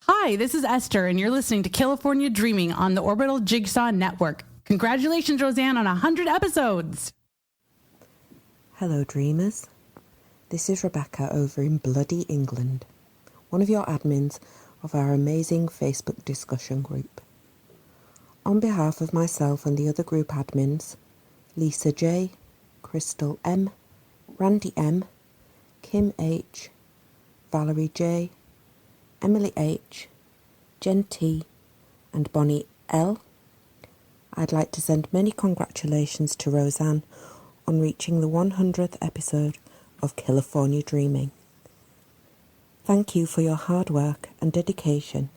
Hi, this is Esther, and you're listening to California Dreaming on the Orbital Jigsaw Network. Congratulations, Roseanne, on 100 episodes! Hello, dreamers. This is Rebecca over in bloody England, one of your admins of our amazing Facebook discussion group. On behalf of myself and the other group admins, Lisa J, Crystal M, Randy M, Kim H, Valerie J, Emily H, Jen T, and Bonnie L, I'd like to send many congratulations to Roseanne on reaching the 100th episode of California Dreaming. Thank you for your hard work and dedication,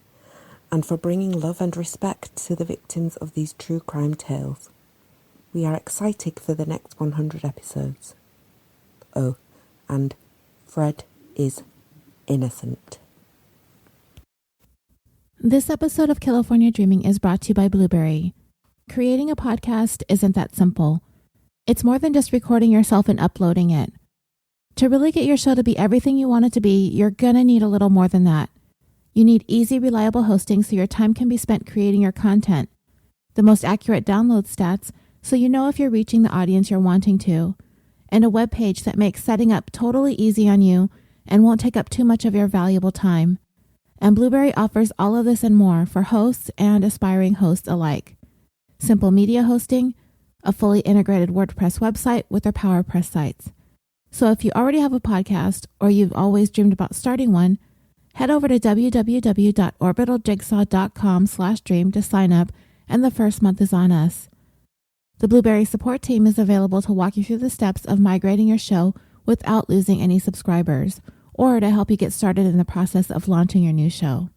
and for bringing love and respect to the victims of these true crime tales. We are excited for the next 100 episodes. Oh, and Fred is innocent. This episode of California Dreaming is brought to you by BLUBRRY. Creating a podcast isn't that simple. It's more than just recording yourself and uploading it. To really get your show to be everything you want it to be, you're gonna need a little more than that. You need easy, reliable hosting so your time can be spent creating your content. The most accurate download stats so you know if you're reaching the audience you're wanting to. And a web page that makes setting up totally easy on you and won't take up too much of your valuable time. And BLUBRRRY offers all of this and more for hosts and aspiring hosts alike. Simple media hosting, a fully integrated WordPress website with their PowerPress sites. So if you already have a podcast or you've always dreamed about starting one, head over to www.orbitaljigsaw.com/dream to sign up, and the first month is on us. The BLUBRRRY support team is available to walk you through the steps of migrating your show without losing any subscribers, or to help you get started in the process of launching your new show.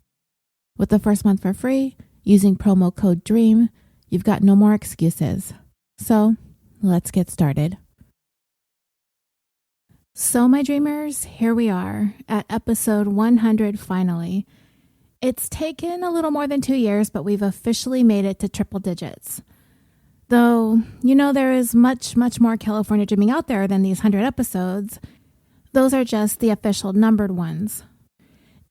With the first month for free, using promo code DREAM, you've got no more excuses. So, let's get started. So, my dreamers, here we are at episode 100 finally. It's taken a little more than 2 years, but we've officially made it to triple digits. Though, there is much, much more California Dreaming out there than these 100 episodes. Those are just the official numbered ones.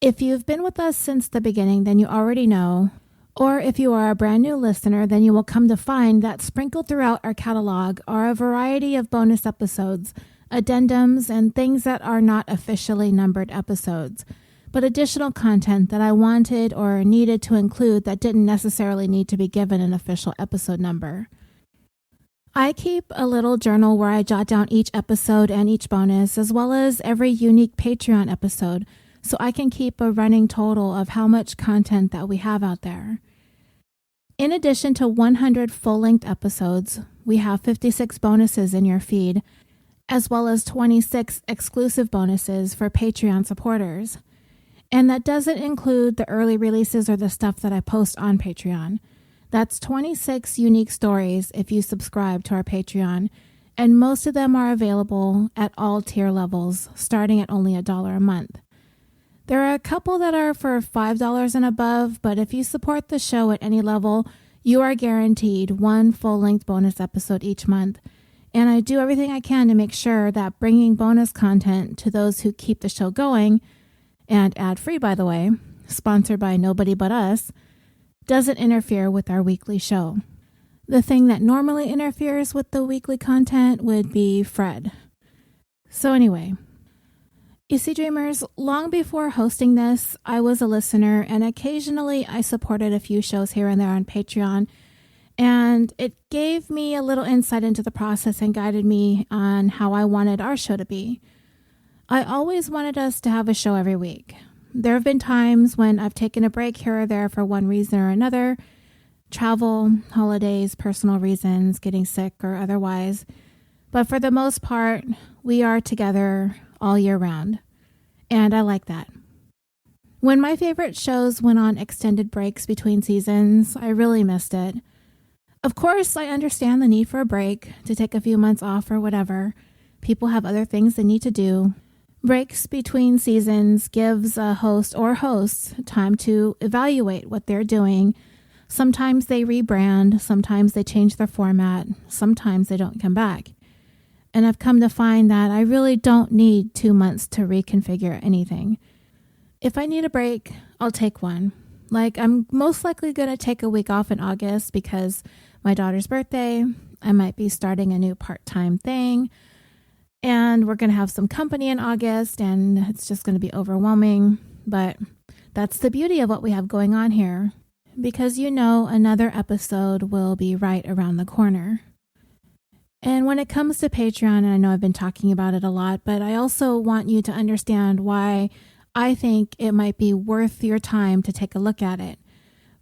If you've been with us since the beginning, then you already know. Or if you are a brand new listener, then you will come to find that sprinkled throughout our catalog are a variety of bonus episodes, addendums, and things that are not officially numbered episodes, but additional content that I wanted or needed to include that didn't necessarily need to be given an official episode number. I keep a little journal where I jot down each episode and each bonus, as well as every unique Patreon episode, so I can keep a running total of how much content that we have out there. In addition to 100 full-length episodes, we have 56 bonuses in your feed, as well as 26 exclusive bonuses for Patreon supporters. And that doesn't include the early releases or the stuff that I post on Patreon. That's 26 unique stories if you subscribe to our Patreon, and most of them are available at all tier levels, starting at only $1 a month. There are a couple that are for $5 and above, but if you support the show at any level, you are guaranteed one full-length bonus episode each month. And I do everything I can to make sure that bringing bonus content to those who keep the show going, and ad-free by the way, sponsored by nobody but us, doesn't interfere with our weekly show. The thing that normally interferes with the weekly content would be Fred. So anyway, you see, dreamers, long before hosting this, I was a listener, and occasionally I supported a few shows here and there on Patreon, and it gave me a little insight into the process and guided me on how I wanted our show to be. I always wanted us to have a show every week. There have been times when I've taken a break here or there for one reason or another, travel, holidays, personal reasons, getting sick or otherwise. But for the most part, we are together all year round. And I like that. When my favorite shows went on extended breaks between seasons, I really missed it. Of course, I understand the need for a break, to take a few months off or whatever. People have other things they need to do. Breaks between seasons gives a host or hosts time to evaluate what they're doing. Sometimes they rebrand, sometimes they change their format, sometimes they don't come back. And I've come to find that I really don't need 2 months to reconfigure anything. If I need a break, I'll take one. Like, I'm most likely going to take a week off in August because my daughter's birthday. I might be starting a new part-time thing. And we're going to have some company in August, and it's just going to be overwhelming. But that's the beauty of what we have going on here. Because another episode will be right around the corner. And when it comes to Patreon, and I know I've been talking about it a lot, but I also want you to understand why I think it might be worth your time to take a look at it.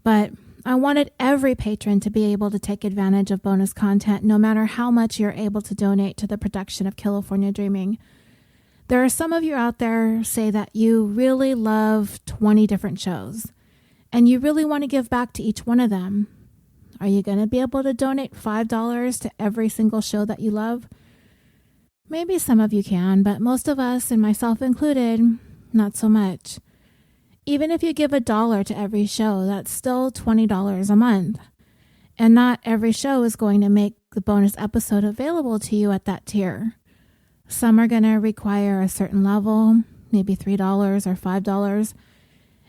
But I wanted every patron to be able to take advantage of bonus content, no matter how much you're able to donate to the production of California Dreaming. There are some of you out there say that you really love 20 different shows, and you really want to give back to each one of them. Are you going to be able to donate $5 to every single show that you love? Maybe some of you can, but most of us, and myself included, not so much. Even if you give $1 to every show, that's still $20 a month. And not every show is going to make the bonus episode available to you at that tier. Some are going to require a certain level, maybe $3 or $5.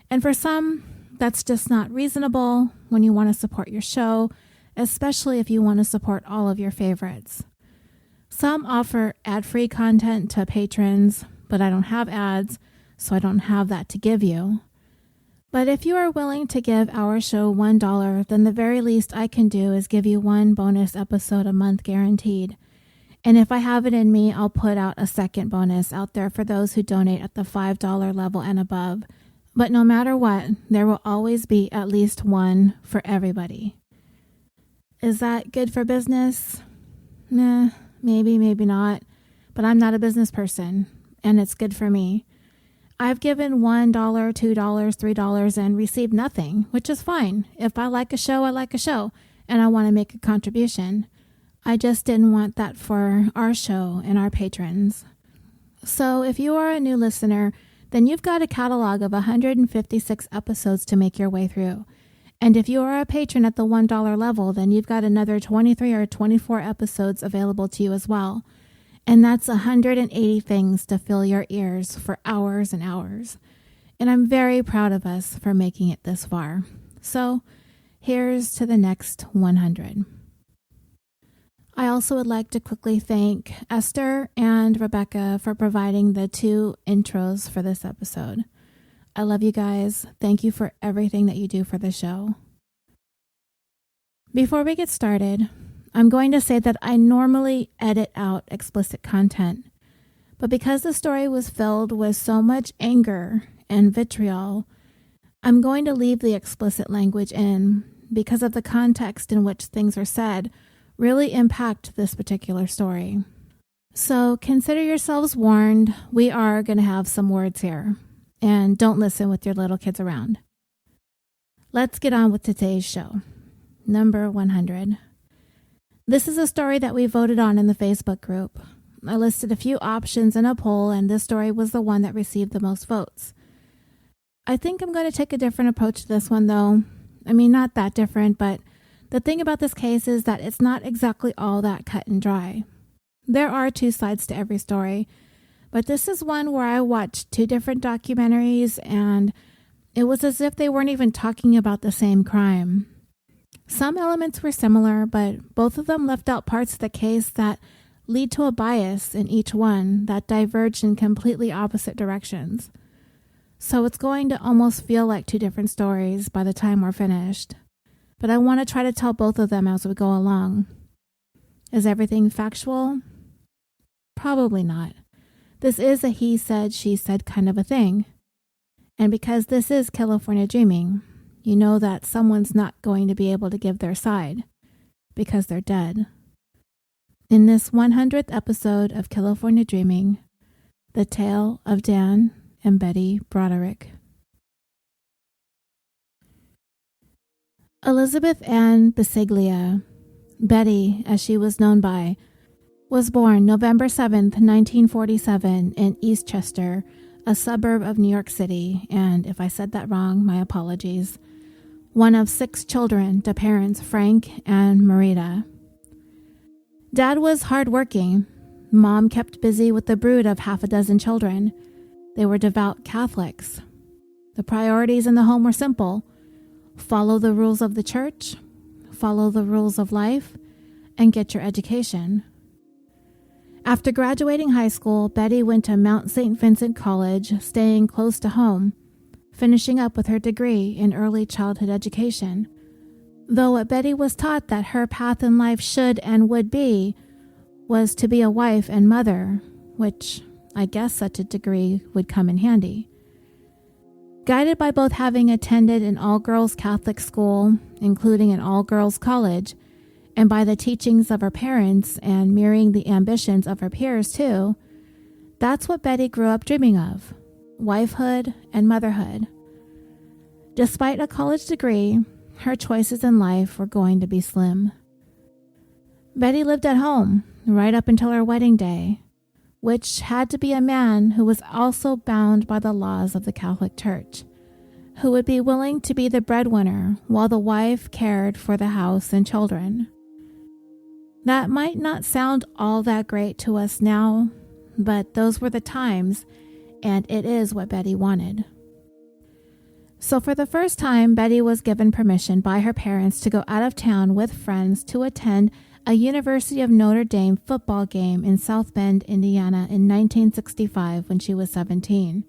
And for some, that's just not reasonable when you want to support your show, especially if you want to support all of your favorites. Some offer ad-free content to patrons, but I don't have ads, so I don't have that to give you. But if you are willing to give our show $1, then the very least I can do is give you one bonus episode a month guaranteed. And if I have it in me, I'll put out a second bonus out there for those who donate at the $5 level and above. But no matter what, there will always be at least one for everybody. Is that good for business? Nah, maybe, maybe not. But I'm not a business person, and it's good for me. I've given $1, $2, $3, and received nothing, which is fine. If I like a show, I like a show, and I want to make a contribution. I just didn't want that for our show and our patrons. So if you are a new listener, then you've got a catalog of 156 episodes to make your way through. And if you are a patron at the $1 level, then you've got another 23 or 24 episodes available to you as well. And that's 180 things to fill your ears for hours and hours. And I'm very proud of us for making it this far. So here's to the next 100. I also would like to quickly thank Esther and Rebecca for providing the 2 intros for this episode. I love you guys. Thank you for everything that you do for the show. Before we get started, I'm going to say that I normally edit out explicit content, but because the story was filled with so much anger and vitriol, I'm going to leave the explicit language in because of the context in which things are said really impact this particular story. So consider yourselves warned. We are going to have some words here, and don't listen with your little kids around. Let's get on with today's show. Number 100. This is a story that we voted on in the Facebook group. I listed a few options in a poll, and this story was the one that received the most votes. I think I'm going to take a different approach to this one, though. I mean, not that different, but the thing about this case is that it's not exactly all that cut and dry. There are 2 sides to every story, but this is one where I watched 2 different documentaries, and it was as if they weren't even talking about the same crime. Some elements were similar, but both of them left out parts of the case that lead to a bias in each one that diverged in completely opposite directions. So it's going to almost feel like 2 different stories by the time we're finished. But I want to try to tell both of them as we go along. Is everything factual? Probably not. This is a he said, she said kind of a thing. And because this is California Dreaming, you know that someone's not going to be able to give their side because they're dead. In this 100th episode of California Dreaming, the tale of Dan and Betty Broderick. Elizabeth Ann Bissiglia, Betty as she was known by, was born November 7th, 1947 in Eastchester, a suburb of New York City, and if I said that wrong, my apologies. One of 6 children to parents Frank and Marita. Dad was hardworking. Mom kept busy with the brood of half a dozen children. They were devout Catholics. The priorities in the home were simple: follow the rules of the church, follow the rules of life, and get your education. After graduating high school, Betty went to Mount St. Vincent College, staying close to home, finishing up with her degree in early childhood education. Though what Betty was taught that her path in life should and would be was to be a wife and mother, which I guess such a degree would come in handy. Guided by both having attended an all-girls Catholic school, including an all-girls college, and by the teachings of her parents and mirroring the ambitions of her peers too, that's what Betty grew up dreaming of: wifehood and motherhood. Despite a college degree, her choices in life were going to be slim. Betty lived at home right up until her wedding day, which had to be a man who was also bound by the laws of the Catholic Church, who would be willing to be the breadwinner while the wife cared for the house and children. That might not sound all that great to us now, but those were the times, and it is what Betty wanted. So for the first time, Betty was given permission by her parents to go out of town with friends to attend a University of Notre Dame football game in South Bend, Indiana in 1965 when she was 17.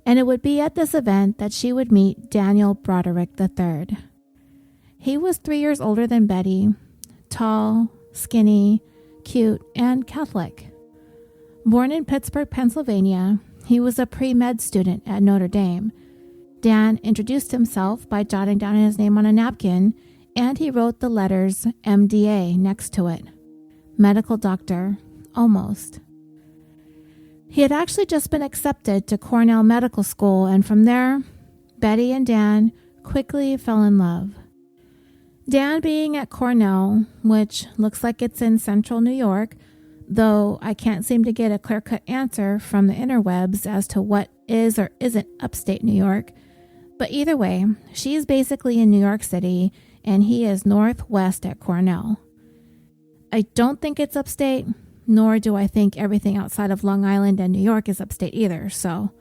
And it would be at this event that she would meet Daniel Broderick III. He was 3 years older than Betty, tall, skinny, cute, and Catholic. Born in Pittsburgh, Pennsylvania, he was a pre-med student at Notre Dame. Dan introduced himself by jotting down his name on a napkin, and he wrote the letters MDA next to it. Medical doctor, almost. He had actually just been accepted to Cornell Medical School, and from there, Betty and Dan quickly fell in love. Dan being at Cornell, which looks like it's in central New York, though I can't seem to get a clear-cut answer from the interwebs as to what is or isn't upstate New York. But either way, she's basically in New York City, and he is northwest at Cornell. I don't think it's upstate, nor do I think everything outside of Long Island and New York is upstate either, so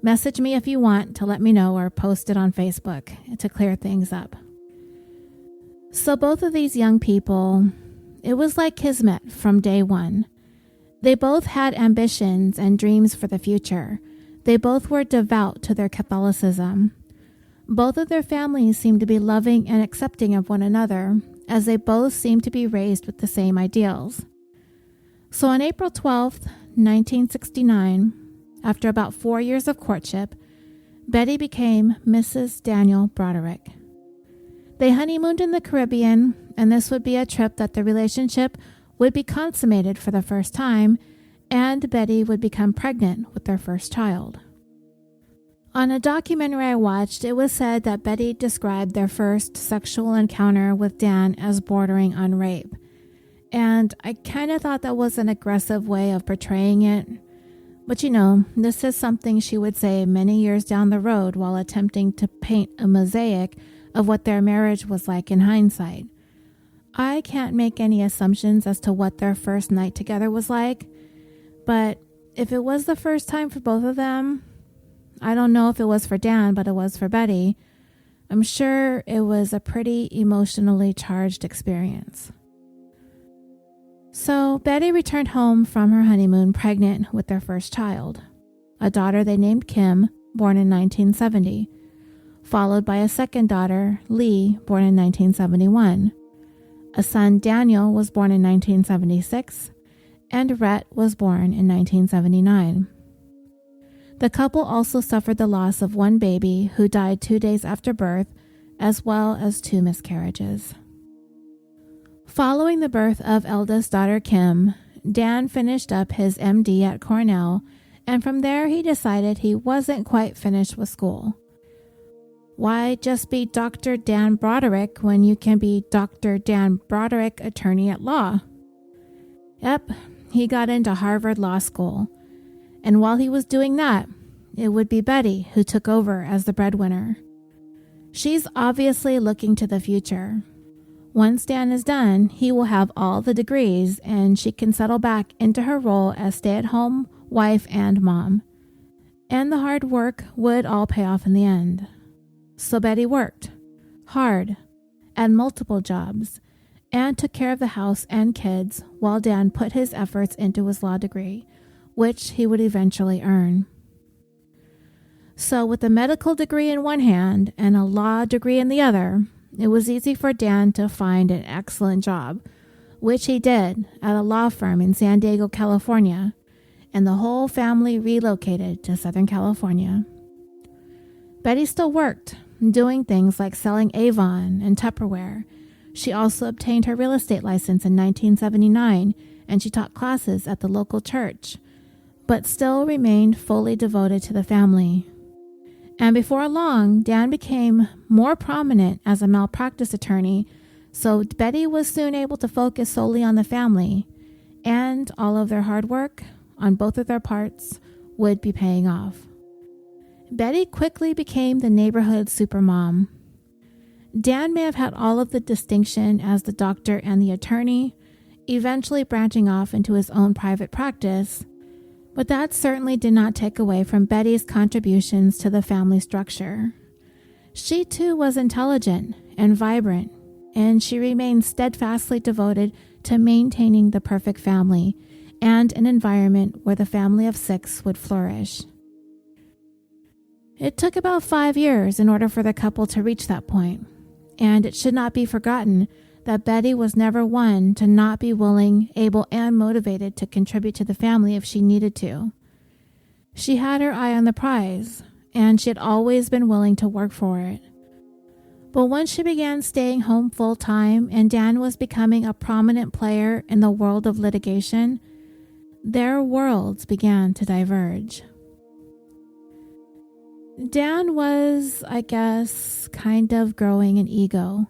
message me if you want to let me know or post it on Facebook to clear things up. So both of these young people, it was like kismet from day one. They both had ambitions and dreams for the future. They both were devout to their Catholicism. Both of their families seemed to be loving and accepting of one another, as they both seemed to be raised with the same ideals. So on April 12th, 1969, after about 4 years of courtship, Betty became Mrs. Daniel Broderick. They honeymooned in the Caribbean, and this would be a trip that the relationship would be consummated for the first time, and Betty would become pregnant with their first child. On a documentary I watched, it was said that Betty described their first sexual encounter with Dan as bordering on rape. And I kind of thought that was an aggressive way of portraying it. But this is something she would say many years down the road while attempting to paint a mosaic of what their marriage was like in hindsight. I can't make any assumptions as to what their first night together was like, but if it was the first time for both of them, I don't know if it was for Dan, but it was for Betty, I'm sure it was a pretty emotionally charged experience. So Betty returned home from her honeymoon pregnant with their first child, a daughter they named Kim, born in 1970, followed by a second daughter, Lee, born in 1971. A son, Daniel, was born in 1976, and Rhett was born in 1979. The couple also suffered the loss of one baby who died 2 days after birth, as well as 2 miscarriages. Following the birth of eldest daughter Kim, Dan finished up his MD at Cornell, and from there he decided he wasn't quite finished with school. Why just be Dr. Dan Broderick when you can be Dr. Dan Broderick, attorney at law? Yep, he got into Harvard Law School. And while he was doing that, it would be Betty who took over as the breadwinner. She's obviously looking to the future. Once Dan is done, he will have all the degrees and she can settle back into her role as stay-at-home wife and mom. and the hard work would all pay off in the end. So Betty worked hard at multiple jobs and took care of the house and kids while Dan put his efforts into his law degree, which he would eventually earn. So with a medical degree in one hand and a law degree in the other, it was easy for Dan to find an excellent job, which he did at a law firm in San Diego, California, and the whole family relocated to Southern California. Betty still worked, doing things like selling Avon and Tupperware. She also obtained her real estate license in 1979, and she taught classes at the local church, but still remained fully devoted to the family. And before long, Dan became more prominent as a malpractice attorney, so Betty was soon able to focus solely on the family, and all of their hard work on both of their parts would be paying off. Betty quickly became the neighborhood supermom. Dan may have had all of the distinction as the doctor and the attorney, eventually branching off into his own private practice, but that certainly did not take away from Betty's contributions to the family structure. She too was intelligent and vibrant, and she remained steadfastly devoted to maintaining the perfect family and an environment where the family of 6 would flourish. It took about 5 years in order for the couple to reach that point, and it should not be forgotten that Betty was never one to not be willing, able, and motivated to contribute to the family if she needed to. She had her eye on the prize, and she had always been willing to work for it. But once she began staying home full-time and Dan was becoming a prominent player in the world of litigation, their worlds began to diverge. Dan was, I guess, kind of growing an ego.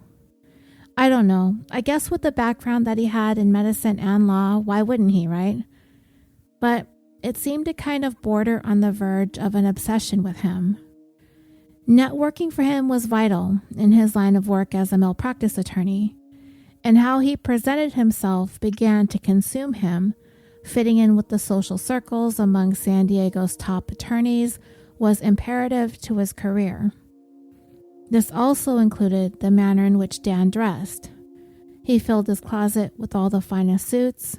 I don't know. I guess with the background that he had in medicine and law, why wouldn't he, right? But it seemed to kind of border on the verge of an obsession with him. Networking for him was vital in his line of work as a malpractice attorney, and how he presented himself began to consume him. Fitting in with the social circles among San Diego's top attorneys was imperative to his career. This also included the manner in which Dan dressed. He filled his closet with all the finest suits.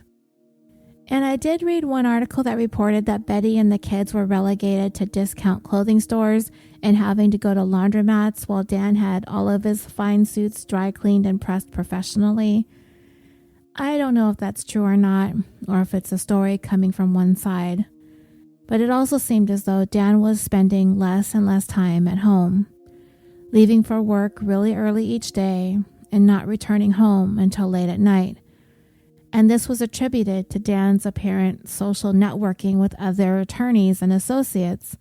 And I did read one article that reported that Betty and the kids were relegated to discount clothing stores and having to go to laundromats while Dan had all of his fine suits dry cleaned and pressed professionally. I don't know if that's true or not, or if it's a story coming from one side. But it also seemed as though Dan was spending less and less time at home, leaving for work really early each day and not returning home until late at night. And this was attributed to Dan's apparent social networking with other attorneys and associates,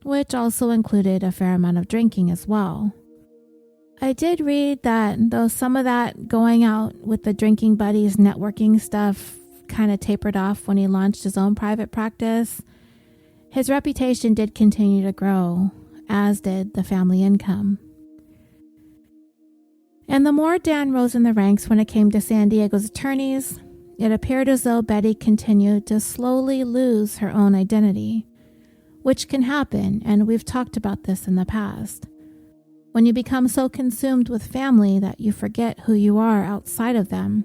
which also included a fair amount of drinking as well. I did read that though some of that going out with the drinking buddies networking stuff kind of tapered off when he launched his own private practice, his reputation did continue to grow, as did the family income. And the more Dan rose in the ranks when it came to San Diego's attorneys, it appeared as though Betty continued to slowly lose her own identity, which can happen, and we've talked about this in the past. When you become so consumed with family that you forget who you are outside of them.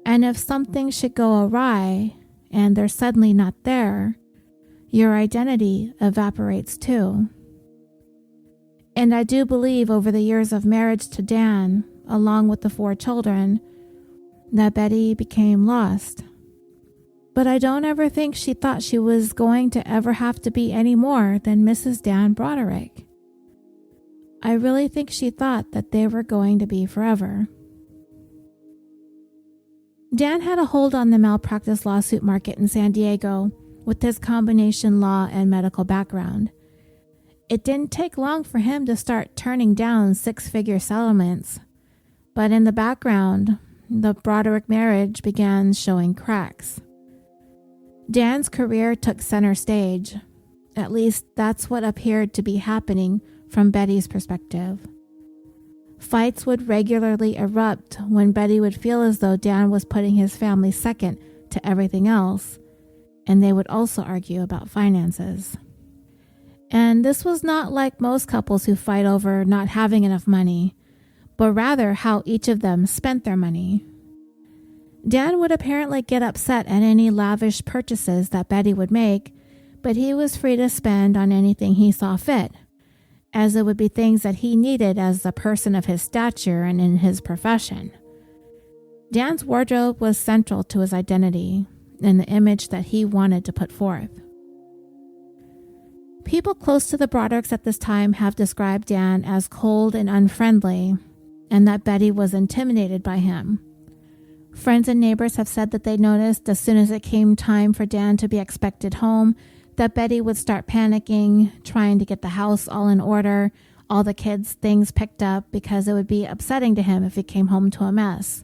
And if something should go awry and they're suddenly not there, your identity evaporates too. And I do believe over the years of marriage to Dan, along with the 4 children, that Betty became lost. But I don't ever think she thought she was going to ever have to be any more than Mrs. Dan Broderick. I really think she thought that they were going to be forever. Dan had a hold on the malpractice lawsuit market in San Diego with his combination law and medical background. It didn't take long for him to start turning down 6-figure settlements, but in the background, the Broderick marriage began showing cracks. Dan's career took center stage. At least that's what appeared to be happening from Betty's perspective. Fights would regularly erupt when Betty would feel as though Dan was putting his family second to everything else, and they would also argue about finances. And this was not like most couples who fight over not having enough money, but rather how each of them spent their money. Dan would apparently get upset at any lavish purchases that Betty would make, but he was free to spend on anything he saw fit, as it would be things that he needed as a person of his stature and in his profession. Dan's wardrobe was central to his identity and the image that he wanted to put forth. People close to the Brodericks at this time have described Dan as cold and unfriendly, and that Betty was intimidated by him. Friends and neighbors have said that they noticed as soon as it came time for Dan to be expected home, that Betty would start panicking, trying to get the house all in order, all the kids' things picked up, because it would be upsetting to him if he came home to a mess.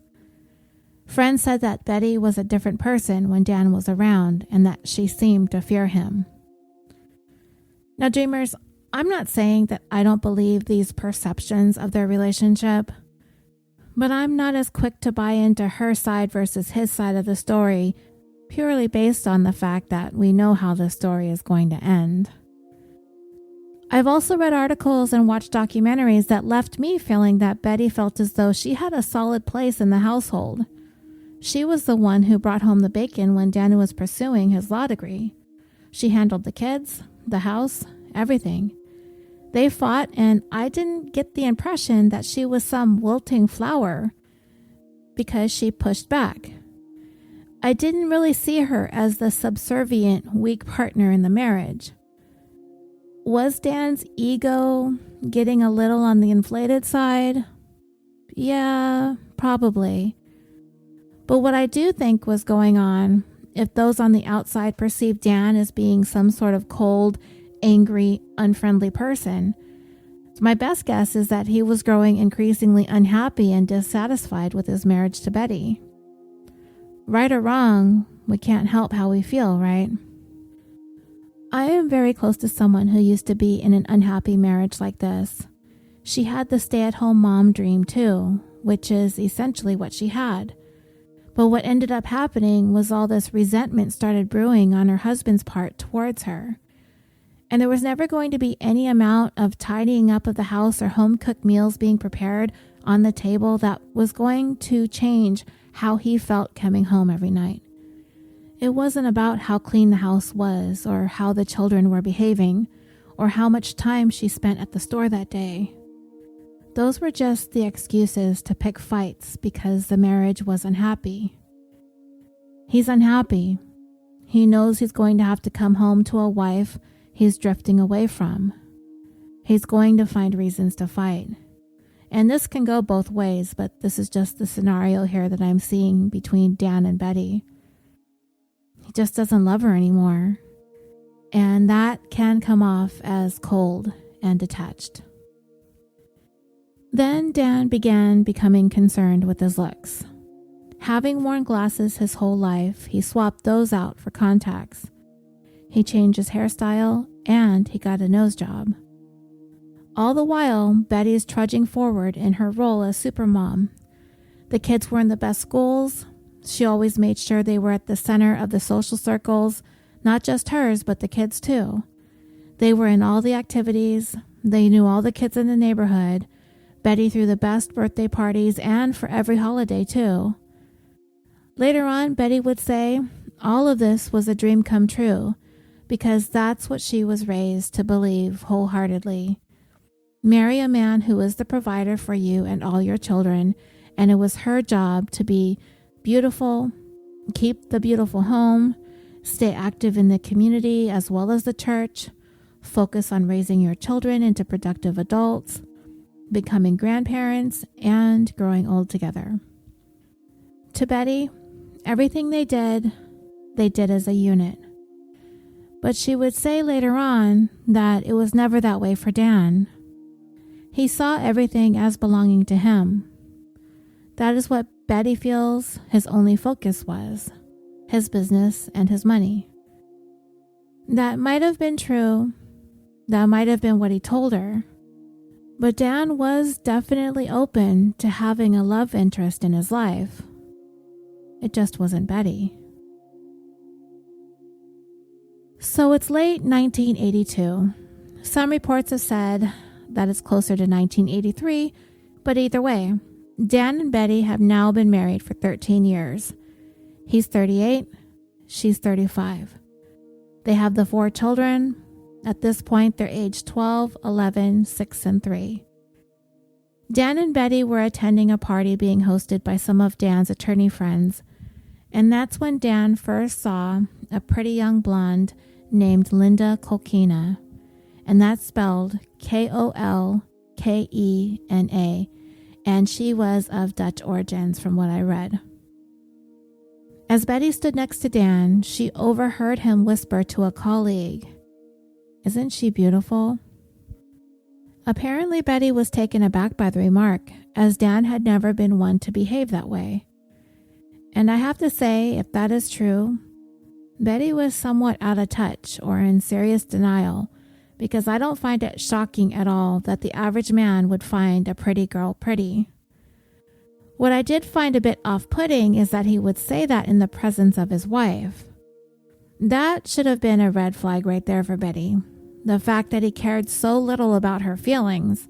Friends said that Betty was a different person when Dan was around and that she seemed to fear him. Now, dreamers, I'm not saying that I don't believe these perceptions of their relationship, but I'm not as quick to buy into her side versus his side of the story, purely based on the fact that we know how the story is going to end. I've also read articles and watched documentaries that left me feeling that Betty felt as though she had a solid place in the household. She was the one who brought home the bacon when Dan was pursuing his law degree. She handled the kids, the house, everything. They fought, and I didn't get the impression that she was some wilting flower because she pushed back. I didn't really see her as the subservient, weak partner in the marriage. Was Dan's ego getting a little on the inflated side? Yeah, probably. But what I do think was going on, if those on the outside perceived Dan as being some sort of cold, angry, unfriendly person, my best guess is that he was growing increasingly unhappy and dissatisfied with his marriage to Betty. Right or wrong, we can't help how we feel, right? I am very close to someone who used to be in an unhappy marriage like this. She had the stay-at-home mom dream too, which is essentially what she had. But what ended up happening was all this resentment started brewing on her husband's part towards her. And there was never going to be any amount of tidying up of the house or home-cooked meals being prepared on the table that was going to change how he felt coming home every night. It wasn't about how clean the house was or how the children were behaving or how much time she spent at the store that day. Those were just the excuses to pick fights because the marriage was unhappy. He's unhappy. He knows he's going to have to come home to a wife he's drifting away from. He's going to find reasons to fight. And this can go both ways, but this is just the scenario here that I'm seeing between Dan and Betty. He just doesn't love her anymore. And that can come off as cold and detached. Then Dan began becoming concerned with his looks. Having worn glasses his whole life, he swapped those out for contacts. He changed his hairstyle, and he got a nose job. All the while, Betty is trudging forward in her role as supermom. The kids were in the best schools. She always made sure they were at the center of the social circles, not just hers, but the kids too. They were in all the activities. They knew all the kids in the neighborhood. Betty threw the best birthday parties and for every holiday too. Later on, Betty would say all of this was a dream come true because that's what she was raised to believe wholeheartedly. Marry a man who is the provider for you and all your children, and it was her job to be beautiful, keep the beautiful home, stay active in the community as well as the church, focus on raising your children into productive adults, becoming grandparents, and growing old together. To Betty, everything they did as a unit. But she would say later on that it was never that way for Dan. He saw everything as belonging to him. That is what Betty feels his only focus was, his business and his money. That might have been true. That might have been what he told her. But Dan was definitely open to having a love interest in his life. It just wasn't Betty. So it's late 1982. Some reports have said that it's closer to 1983, but either way, Dan and Betty have now been married for 13 years. He's 38, she's 35. They have the 4 children. At this point, they're aged 12, 11, 6, and 3. Dan and Betty were attending a party being hosted by some of Dan's attorney friends, and that's when Dan first saw a pretty young blonde named Linda Kolkina, and that's spelled Kolkena, and she was of Dutch origins from what I read. As Betty stood next to Dan, she overheard him whisper to a colleague, "Isn't she beautiful?" Apparently, Betty was taken aback by the remark, as Dan had never been one to behave that way. And I have to say, if that is true, Betty was somewhat out of touch or in serious denial, because I don't find it shocking at all that the average man would find a pretty girl pretty. What I did find a bit off-putting is that he would say that in the presence of his wife. That should have been a red flag right there for Betty. The fact that he cared so little about her feelings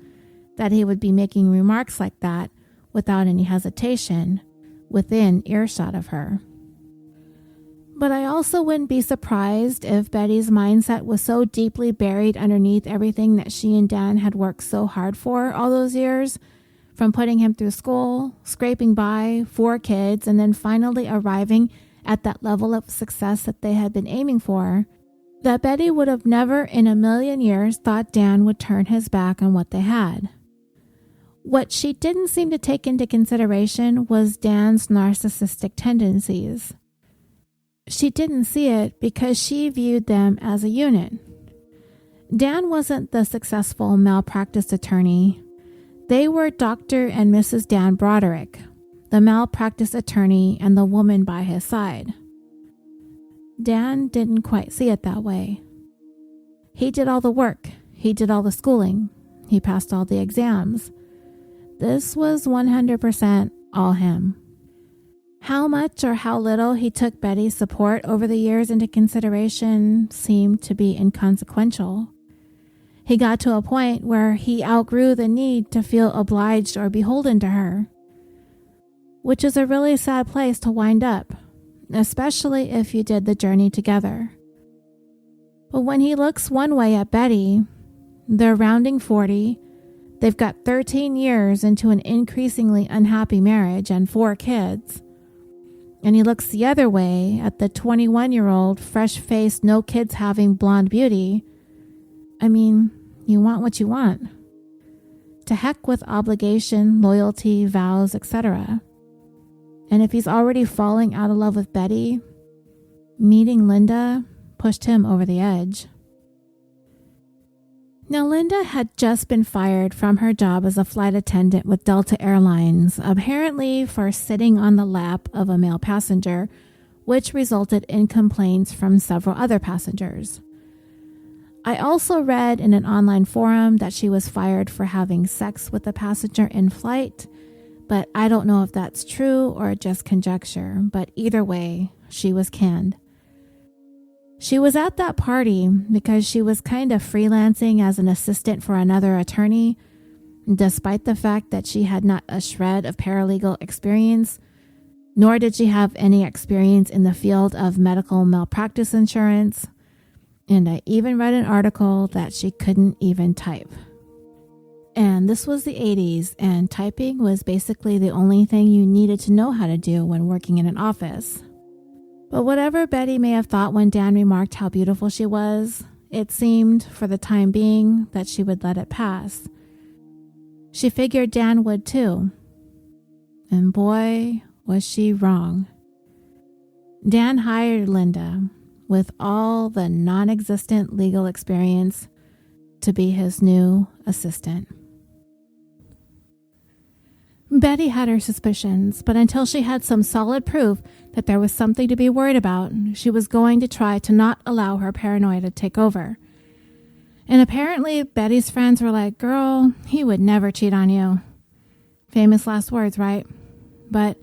that he would be making remarks like that without any hesitation within earshot of her. But I also wouldn't be surprised if Betty's mindset was so deeply buried underneath everything that she and Dan had worked so hard for all those years, from putting him through school, scraping by, 4 kids, and then finally arriving at that level of success that they had been aiming for, that Betty would have never in a million years thought Dan would turn his back on what they had. What she didn't seem to take into consideration was Dan's narcissistic tendencies. She didn't see it because she viewed them as a unit. Dan wasn't the successful malpractice attorney. They were Dr. and Mrs. Dan Broderick, the malpractice attorney and the woman by his side. Dan didn't quite see it that way. He did all the work. He did all the schooling. He passed all the exams. This was 100% all him. How much or how little he took Betty's support over the years into consideration seemed to be inconsequential. He got to a point where he outgrew the need to feel obliged or beholden to her, which is a really sad place to wind up, especially if you did the journey together. But when he looks one way at Betty, they're rounding 40, they've got 13 years into an increasingly unhappy marriage and 4 kids, and he looks the other way at the 21-year-old, fresh-faced, no-kids-having blonde beauty. I mean, you want what you want. To heck with obligation, loyalty, vows, etc. And if he's already falling out of love with Betty, meeting Linda pushed him over the edge. Now, Linda had just been fired from her job as a flight attendant with Delta Airlines, apparently for sitting on the lap of a male passenger, which resulted in complaints from several other passengers. I also read in an online forum that she was fired for having sex with a passenger in flight, but I don't know if that's true or just conjecture, but either way, she was canned. She was at that party because she was kind of freelancing as an assistant for another attorney, despite the fact that she had not a shred of paralegal experience, nor did she have any experience in the field of medical malpractice insurance, and I even read an article that she couldn't even type. And this was the 80s, and typing was basically the only thing you needed to know how to do when working in an office. But whatever Betty may have thought when Dan remarked how beautiful she was, it seemed, for the time being, that she would let it pass. She figured Dan would too. And boy, was she wrong. Dan hired Linda, with all the non-existent legal experience, to be his new assistant. Betty had her suspicions, but until she had some solid proof that there was something to be worried about, she was going to try to not allow her paranoia to take over. And apparently, Betty's friends were like, "Girl, he would never cheat on you." Famous last words, right? But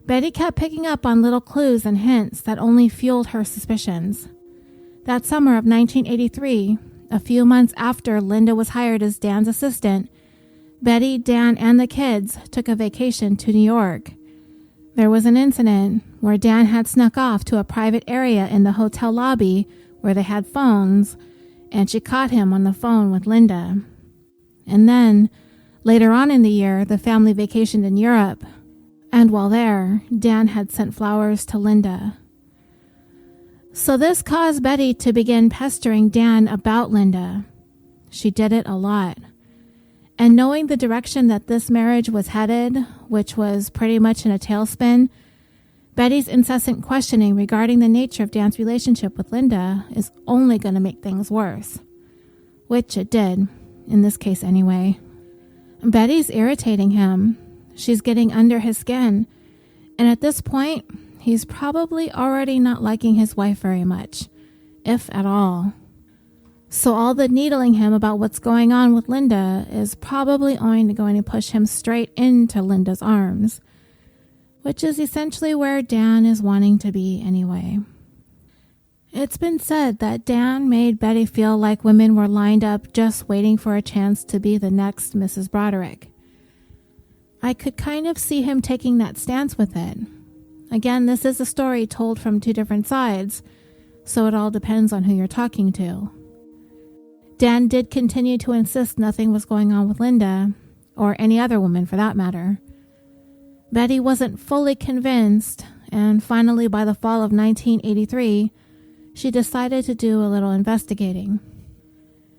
Betty kept picking up on little clues and hints that only fueled her suspicions. That summer of 1983, a few months after Linda was hired as Dan's assistant, Betty, Dan, and the kids took a vacation to New York. There was an incident where Dan had snuck off to a private area in the hotel lobby where they had phones, and she caught him on the phone with Linda. And then, later on in the year, the family vacationed in Europe, and while there, Dan had sent flowers to Linda. So this caused Betty to begin pestering Dan about Linda. She did it a lot. And knowing the direction that this marriage was headed, which was pretty much in a tailspin, Betty's incessant questioning regarding the nature of Dan's relationship with Linda is only going to make things worse. Which it did, in this case anyway. Betty's irritating him. She's getting under his skin. And at this point, he's probably already not liking his wife very much, if at all. So all the needling him about what's going on with Linda is probably going to push him straight into Linda's arms, which is essentially where Dan is wanting to be anyway. It's been said that Dan made Betty feel like women were lined up just waiting for a chance to be the next Mrs. Broderick. I could kind of see him taking that stance with it. Again, this is a story told from two different sides, so it all depends on who you're talking to. Dan did continue to insist nothing was going on with Linda, or any other woman for that matter. Betty wasn't fully convinced, and finally by the fall of 1983, she decided to do a little investigating.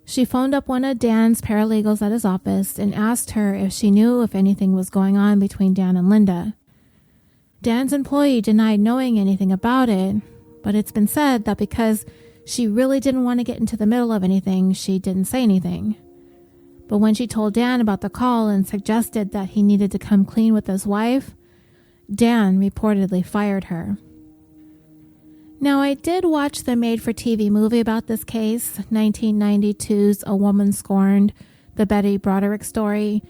She phoned up one of Dan's paralegals at his office and asked her if she knew if anything was going on between Dan and Linda. Dan's employee denied knowing anything about it, but it's been said that because she really didn't want to get into the middle of anything, she didn't say anything. But when she told Dan about the call and suggested that he needed to come clean with his wife, Dan reportedly fired her. Now, I did watch the made-for-TV movie about this case, 1992's A Woman Scorned, the Betty Broderick story,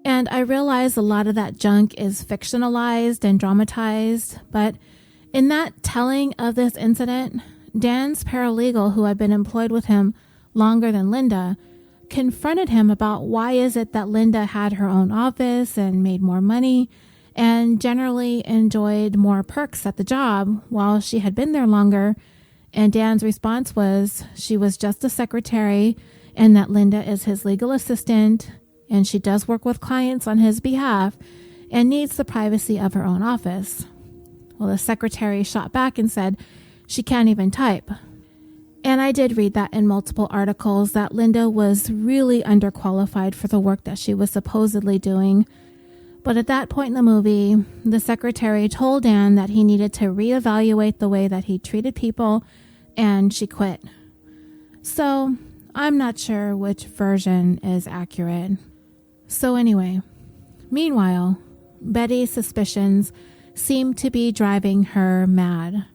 and I realize a lot of that junk is fictionalized and dramatized, but in that telling of this incident, Dan's paralegal, who had been employed with him longer than Linda, confronted him about why is it that Linda had her own office and made more money and generally enjoyed more perks at the job while she had been there longer, and Dan's response was she was just a secretary and that Linda is his legal assistant and she does work with clients on his behalf and needs the privacy of her own office. Well, the secretary shot back and said she can't even type. And I did read that in multiple articles that Linda was really underqualified for the work that she was supposedly doing. But at that point in the movie, the secretary told Dan that he needed to reevaluate the way that he treated people, and she quit. So I'm not sure which version is accurate. So anyway, meanwhile, Betty's suspicions seemed to be driving her mad.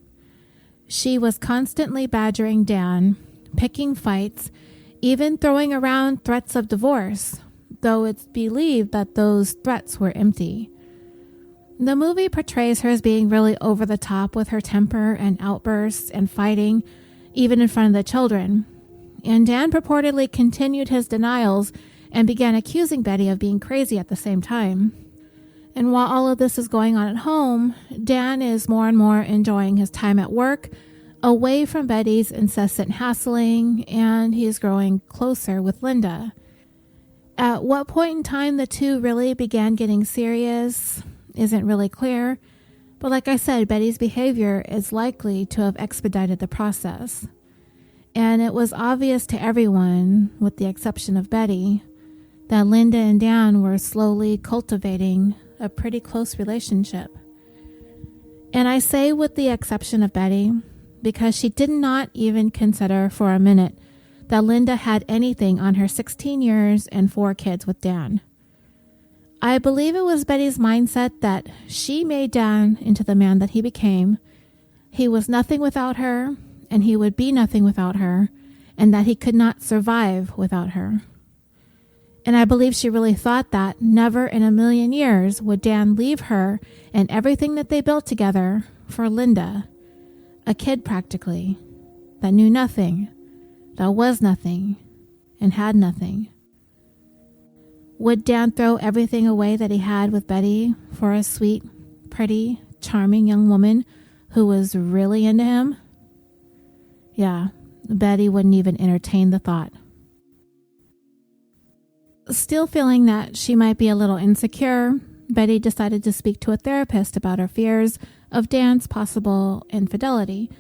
She was constantly badgering Dan, picking fights, even throwing around threats of divorce, though it's believed that those threats were empty. The movie portrays her as being really over the top with her temper and outbursts and fighting, even in front of the children. And Dan purportedly continued his denials and began accusing Betty of being crazy at the same time. And while all of this is going on at home, Dan is more and more enjoying his time at work, away from Betty's incessant hassling, and he is growing closer with Linda. At what point in time the two really began getting serious isn't really clear, but like I said, Betty's behavior is likely to have expedited the process. And it was obvious to everyone, with the exception of Betty, that Linda and Dan were slowly cultivating a pretty close relationship. And I say with the exception of Betty, because she did not even consider for a minute that Linda had anything on her 16 years and 4 kids with Dan. I believe it was Betty's mindset that she made Dan into the man that he became. He was nothing without her, and he would be nothing without her, and that he could not survive without her. And I believe she really thought that never in a million years would Dan leave her and everything that they built together for Linda, a kid practically, that knew nothing, that was nothing, and had nothing. Would Dan throw everything away that he had with Betty for a sweet, pretty, charming young woman who was really into him? Yeah, Betty wouldn't even entertain the thought. Still feeling that she might be a little insecure, Betty decided to speak to a therapist about her fears of Dan's possible infidelity,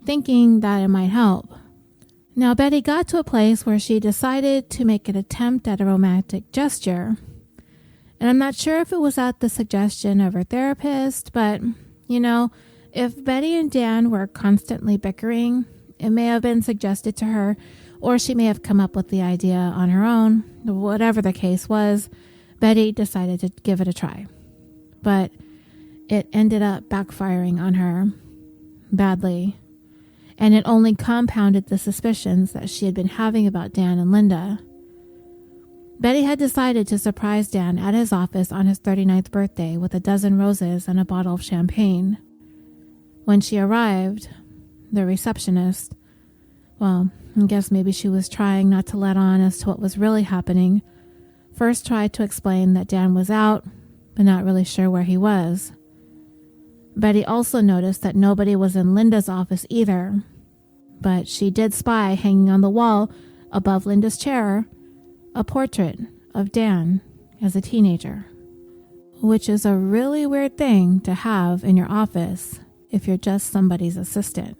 thinking that it might help. Now, Betty got to a place where she decided to make an attempt at a romantic gesture. And I'm not sure if it was at the suggestion of her therapist, but, if Betty and Dan were constantly bickering, it may have been suggested to her, or she may have come up with the idea on her own. Whatever the case was, Betty decided to give it a try. But it ended up backfiring on her badly. And it only compounded the suspicions that she had been having about Dan and Linda. Betty had decided to surprise Dan at his office on his 39th birthday with a dozen roses and a bottle of champagne. When she arrived, the receptionist, I guess maybe she was trying not to let on as to what was really happening, first tried to explain that Dan was out, but not really sure where he was. Betty also noticed that nobody was in Linda's office either, but she did spy hanging on the wall above Linda's chair a portrait of Dan as a teenager, which is a really weird thing to have in your office if you're just somebody's assistant,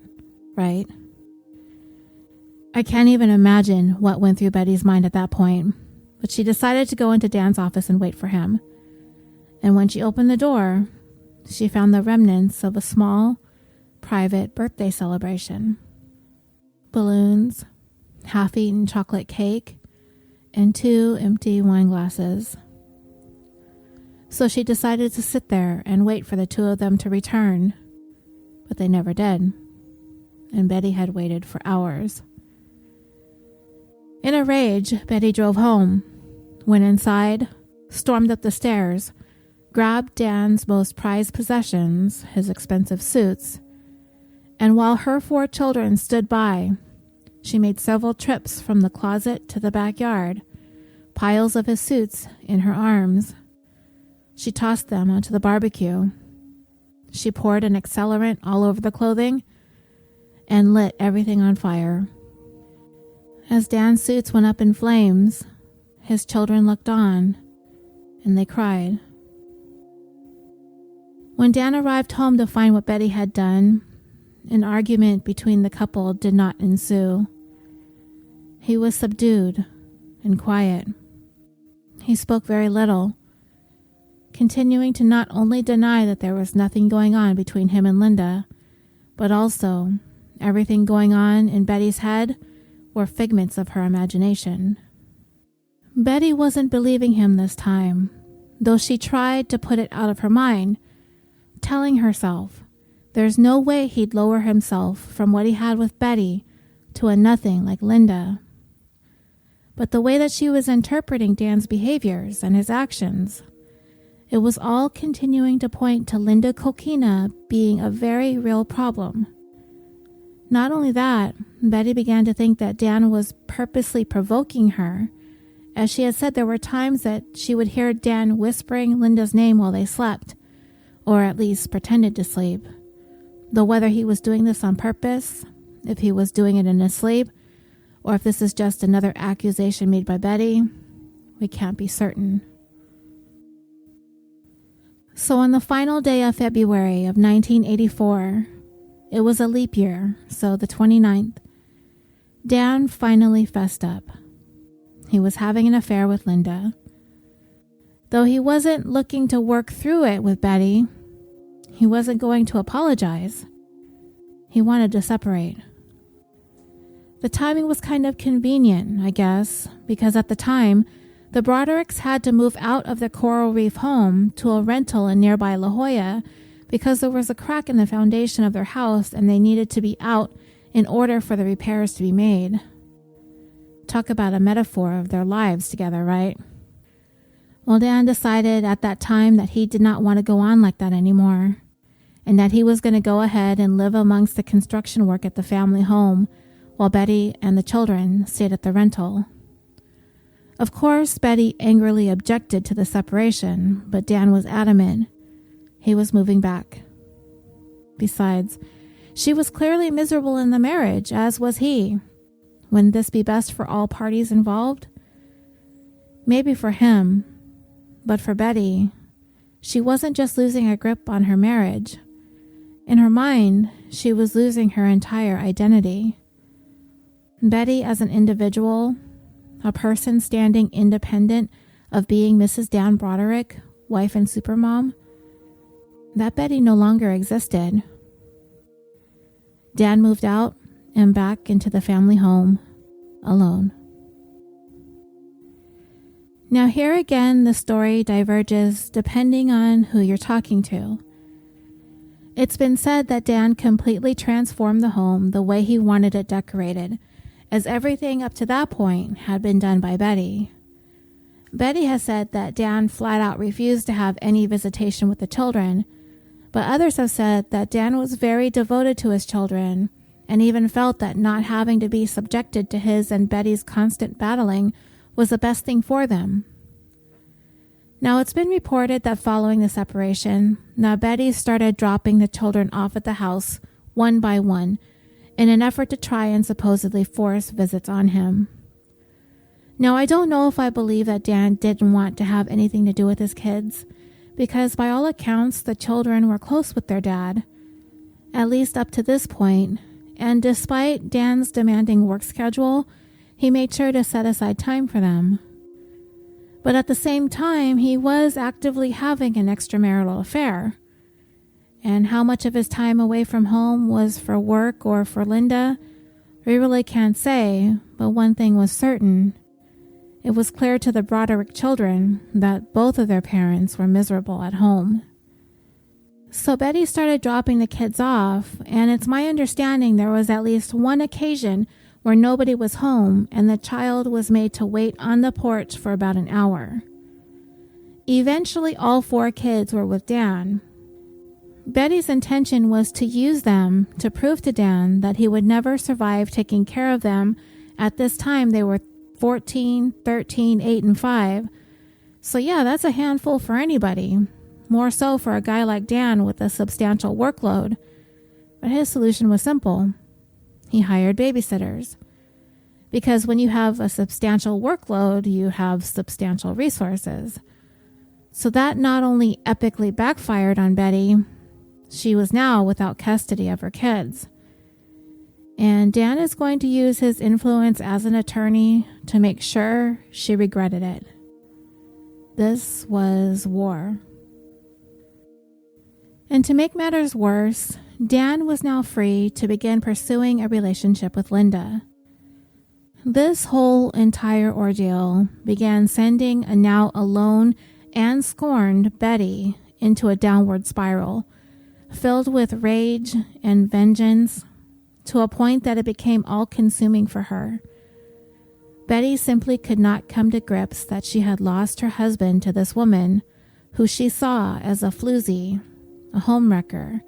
right? I can't even imagine what went through Betty's mind at that point, but she decided to go into Dan's office and wait for him. And when she opened the door, she found the remnants of a small, private birthday celebration. Balloons, half-eaten chocolate cake, and 2 empty wine glasses. So she decided to sit there and wait for the two of them to return, but they never did, and Betty had waited for hours. In a rage, Betty drove home, went inside, stormed up the stairs, grabbed Dan's most prized possessions, his expensive suits, and while her 4 children stood by, she made several trips from the closet to the backyard, piles of his suits in her arms. She tossed them onto the barbecue. She poured an accelerant all over the clothing and lit everything on fire. As Dan's suits went up in flames, his children looked on, and they cried. When Dan arrived home to find what Betty had done, an argument between the couple did not ensue. He was subdued and quiet. He spoke very little, continuing to not only deny that there was nothing going on between him and Linda, but also everything going on in Betty's head were figments of her imagination. Betty wasn't believing him this time, though she tried to put it out of her mind, telling herself there's no way he'd lower himself from what he had with Betty to a nothing like Linda. But the way that she was interpreting Dan's behaviors and his actions, it was all continuing to point to Linda Coquina being a very real problem. Not only that, Betty began to think that Dan was purposely provoking her. As she had said, there were times that she would hear Dan whispering Linda's name while they slept, or at least pretended to sleep. Though whether he was doing this on purpose, if he was doing it in his sleep, or if this is just another accusation made by Betty, we can't be certain. So on the final day of February of 1984, it was a leap year, so the 29th, Dan finally fessed up. He was having an affair with Linda. Though he wasn't looking to work through it with Betty, he wasn't going to apologize. He wanted to separate. The timing was kind of convenient, I guess, because at the time, the Brodericks had to move out of their Coral Reef home to a rental in nearby La Jolla because there was a crack in the foundation of their house and they needed to be out in order for the repairs to be made. Talk about a metaphor of their lives together, right? Well, Dan decided at that time that he did not want to go on like that anymore, and that he was going to go ahead and live amongst the construction work at the family home while Betty and the children stayed at the rental. Of course, Betty angrily objected to the separation, but Dan was adamant. He was moving back. Besides, she was clearly miserable in the marriage, as was he. Wouldn't this be best for all parties involved? Maybe for him, but for Betty, she wasn't just losing a grip on her marriage. In her mind, she was losing her entire identity. Betty as an individual, a person standing independent of being Mrs. Dan Broderick, wife and supermom, that Betty no longer existed. Dan moved out and back into the family home, alone. Now here again, the story diverges depending on who you're talking to. It's been said that Dan completely transformed the home the way he wanted it decorated, as everything up to that point had been done by Betty. Betty has said that Dan flat out refused to have any visitation with the children, but others have said that Dan was very devoted to his children and even felt that not having to be subjected to his and Betty's constant battling was the best thing for them. Now, it's been reported that following the separation, Betty started dropping the children off at the house one by one in an effort to try and supposedly force visits on him. Now, I don't know if I believe that Dan didn't want to have anything to do with his kids, because by all accounts, the children were close with their dad, at least up to this point, and despite Dan's demanding work schedule, he made sure to set aside time for them. But at the same time, he was actively having an extramarital affair. And how much of his time away from home was for work or for Linda, we really can't say, but one thing was certain. It was clear to the Broderick children that both of their parents were miserable at home. So Betty started dropping the kids off, and it's my understanding there was at least one occasion where nobody was home and the child was made to wait on the porch for about an hour. Eventually, all 4 kids were with Dan. Betty's intention was to use them to prove to Dan that he would never survive taking care of them. At this time, they were 14, 13, 8, and 5. So yeah, that's a handful for anybody. More so for a guy like Dan with a substantial workload. But his solution was simple. He hired babysitters. Because when you have a substantial workload, you have substantial resources. So that not only epically backfired on Betty, she was now without custody of her kids. And Dan is going to use his influence as an attorney to make sure she regretted it. This was war. And to make matters worse, Dan was now free to begin pursuing a relationship with Linda. This whole entire ordeal began sending a now alone and scorned Betty into a downward spiral, filled with rage and vengeance, to a point that it became all-consuming for her. Betty simply could not come to grips that she had lost her husband to this woman, who she saw as a floozy, a homewrecker,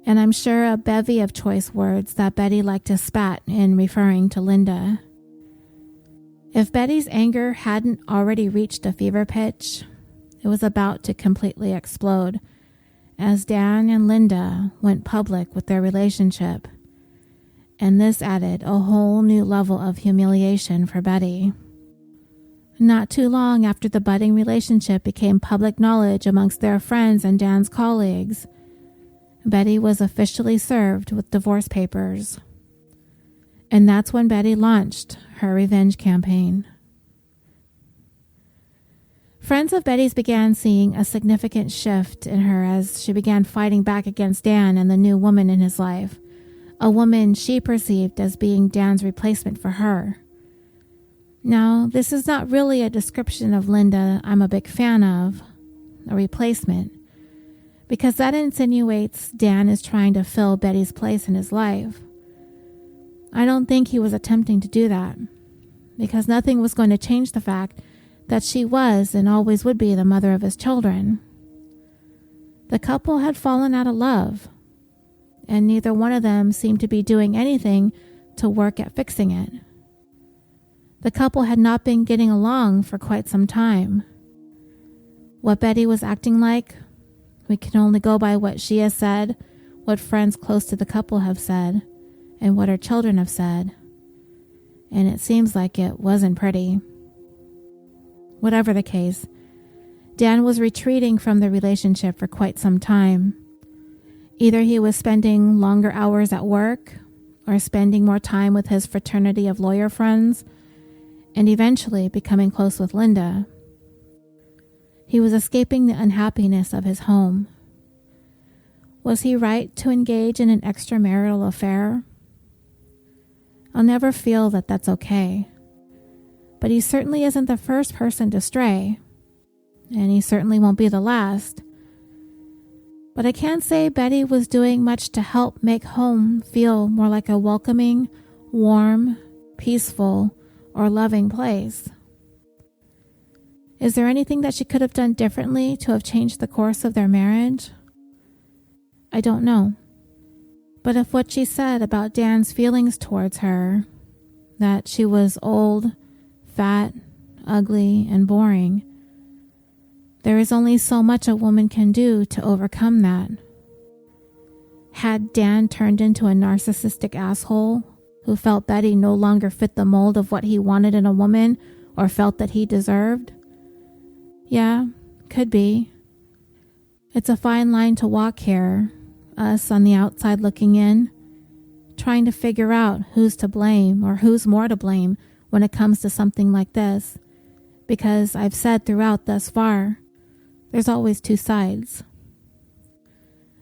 and I'm sure a bevy of choice words that Betty liked to spat in referring to Linda. If Betty's anger hadn't already reached a fever pitch, it was about to completely explode, as Dan and Linda went public with their relationship. And this added a whole new level of humiliation for Betty. Not too long after the budding relationship became public knowledge amongst their friends and Dan's colleagues, Betty was officially served with divorce papers. And that's when Betty launched her revenge campaign. Friends of Betty's began seeing a significant shift in her as she began fighting back against Dan and the new woman in his life, a woman she perceived as being Dan's replacement for her. Now, this is not really a description of Linda I'm a big fan of, a replacement, because that insinuates Dan is trying to fill Betty's place in his life. I don't think he was attempting to do that, because nothing was going to change the fact that she was and always would be the mother of his children. The couple had fallen out of love, and neither one of them seemed to be doing anything to work at fixing it. The couple had not been getting along for quite some time. What Betty was acting like, we can only go by what she has said, what friends close to the couple have said, and what her children have said. And it seems like it wasn't pretty. Whatever the case, Dan was retreating from the relationship for quite some time. Either he was spending longer hours at work or spending more time with his fraternity of lawyer friends and eventually becoming close with Linda. He was escaping the unhappiness of his home. Was he right to engage in an extramarital affair? I'll never feel that that's okay. But he certainly isn't the first person to stray. And he certainly won't be the last. But I can't say Betty was doing much to help make home feel more like a welcoming, warm, peaceful, or loving place. Is there anything that she could have done differently to have changed the course of their marriage? I don't know. But if what she said about Dan's feelings towards her, that she was old, fat, ugly, and boring, there is only so much a woman can do to overcome that. Had Dan turned into a narcissistic asshole who felt Betty no longer fit the mold of what he wanted in a woman or felt that he deserved? Yeah, could be. It's a fine line to walk here, us on the outside looking in, trying to figure out who's to blame or who's more to blame when it comes to something like this. Because I've said throughout thus far, there's always two sides.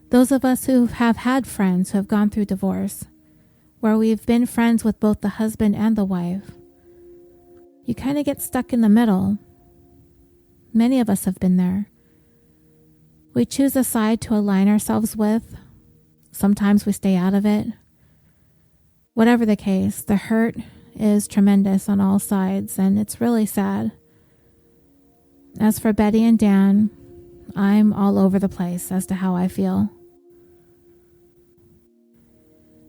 Those of us who have had friends who have gone through divorce, where we've been friends with both the husband and the wife, you kind of get stuck in the middle. Many of us have been there. We choose a side to align ourselves with. Sometimes we stay out of it. Whatever the case, the hurt is tremendous on all sides, and it's really sad. As for Betty and Dan, I'm all over the place as to how I feel.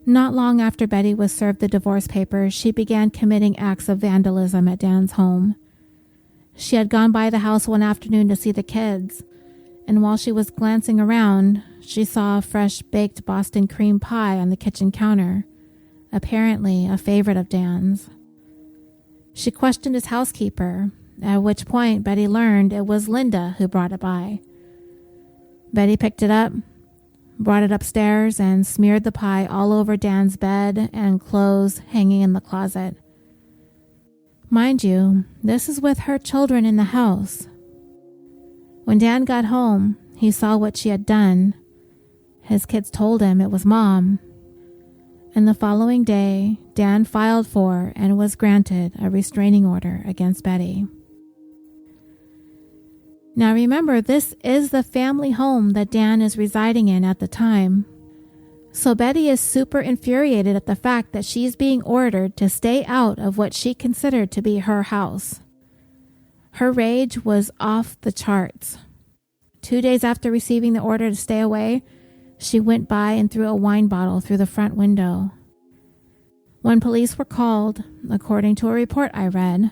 Not long after Betty was served the divorce papers, she began committing acts of vandalism at Dan's home. She had gone by the house one afternoon to see the kids, and while she was glancing around, she saw a fresh baked Boston cream pie on the kitchen counter, apparently a favorite of Dan's. She questioned his housekeeper, at which point Betty learned it was Linda who brought it by. Betty picked it up, brought it upstairs, and smeared the pie all over Dan's bed and clothes hanging in the closet. Mind you, this is with her children in the house. When Dan got home, he saw what she had done. His kids told him it was Mom. And the following day, Dan filed for and was granted a restraining order against Betty. Now remember, this is the family home that Dan is residing in at the time. So Betty is super infuriated at the fact that she's being ordered to stay out of what she considered to be her house. Her rage was off the charts. 2 days after receiving the order to stay away, she went by and threw a wine bottle through the front window. When police were called, according to a report I read,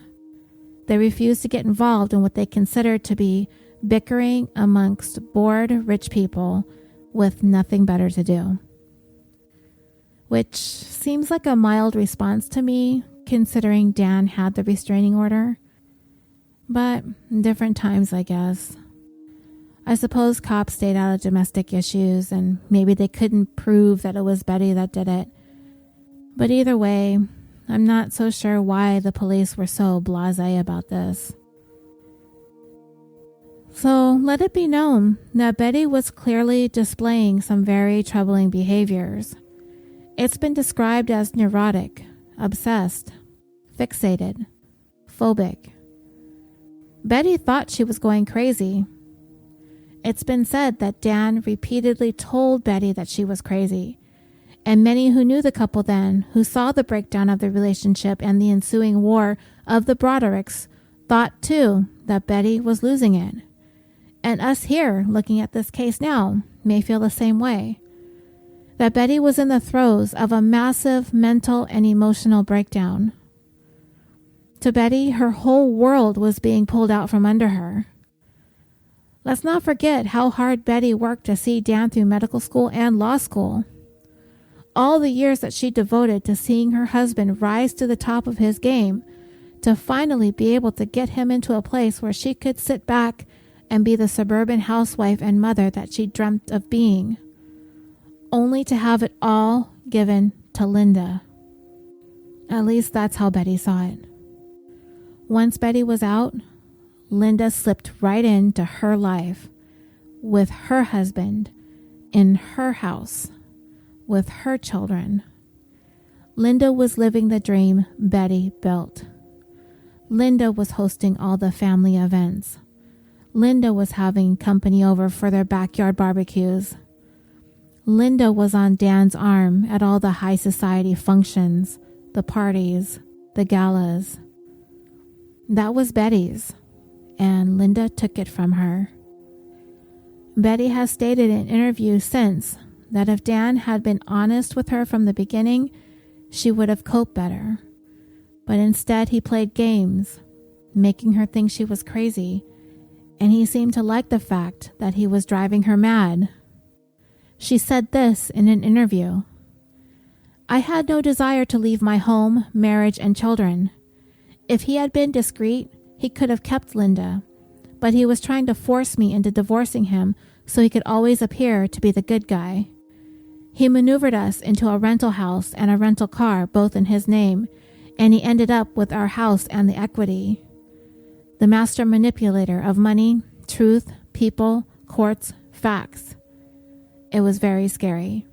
they refused to get involved in what they considered to be bickering amongst bored rich people with nothing better to do. Which seems like a mild response to me, considering Dan had the restraining order. But different times, I guess. I suppose cops stayed out of domestic issues, and maybe they couldn't prove that it was Betty that did it. But either way, I'm not so sure why the police were so blasé about this. So let it be known that Betty was clearly displaying some very troubling behaviors. It's been described as neurotic, obsessed, fixated, phobic. Betty thought she was going crazy. It's been said that Dan repeatedly told Betty that she was crazy, and many who knew the couple then, who saw the breakdown of the relationship and the ensuing war of the Brodericks, thought too that Betty was losing it. And us here, looking at this case now, may feel the same way. That Betty was in the throes of a massive mental and emotional breakdown. To Betty, her whole world was being pulled out from under her. Let's not forget how hard Betty worked to see Dan through medical school and law school. All the years that she devoted to seeing her husband rise to the top of his game, to finally be able to get him into a place where she could sit back and be the suburban housewife and mother that she dreamt of being, only to have it all given to Linda. At least that's how Betty saw it. Once Betty was out, Linda slipped right into her life, with her husband, in her house, with her children. Linda was living the dream Betty built. Linda was hosting all the family events. Linda was having company over for their backyard barbecues. Linda was on Dan's arm at all the high society functions, the parties, the galas. That was Betty's, and Linda took it from her. Betty has stated in interviews since that if Dan had been honest with her from the beginning, she would have coped better. But instead he played games, making her think she was crazy, and he seemed to like the fact that he was driving her mad. She said this in an interview: "I had no desire to leave my home, marriage, and children. If he had been discreet, he could have kept Linda, but he was trying to force me into divorcing him so he could always appear to be the good guy. He maneuvered us into a rental house and a rental car, both in his name, and he ended up with our house and the equity. The master manipulator of money, truth, people, courts, facts. It was very scary."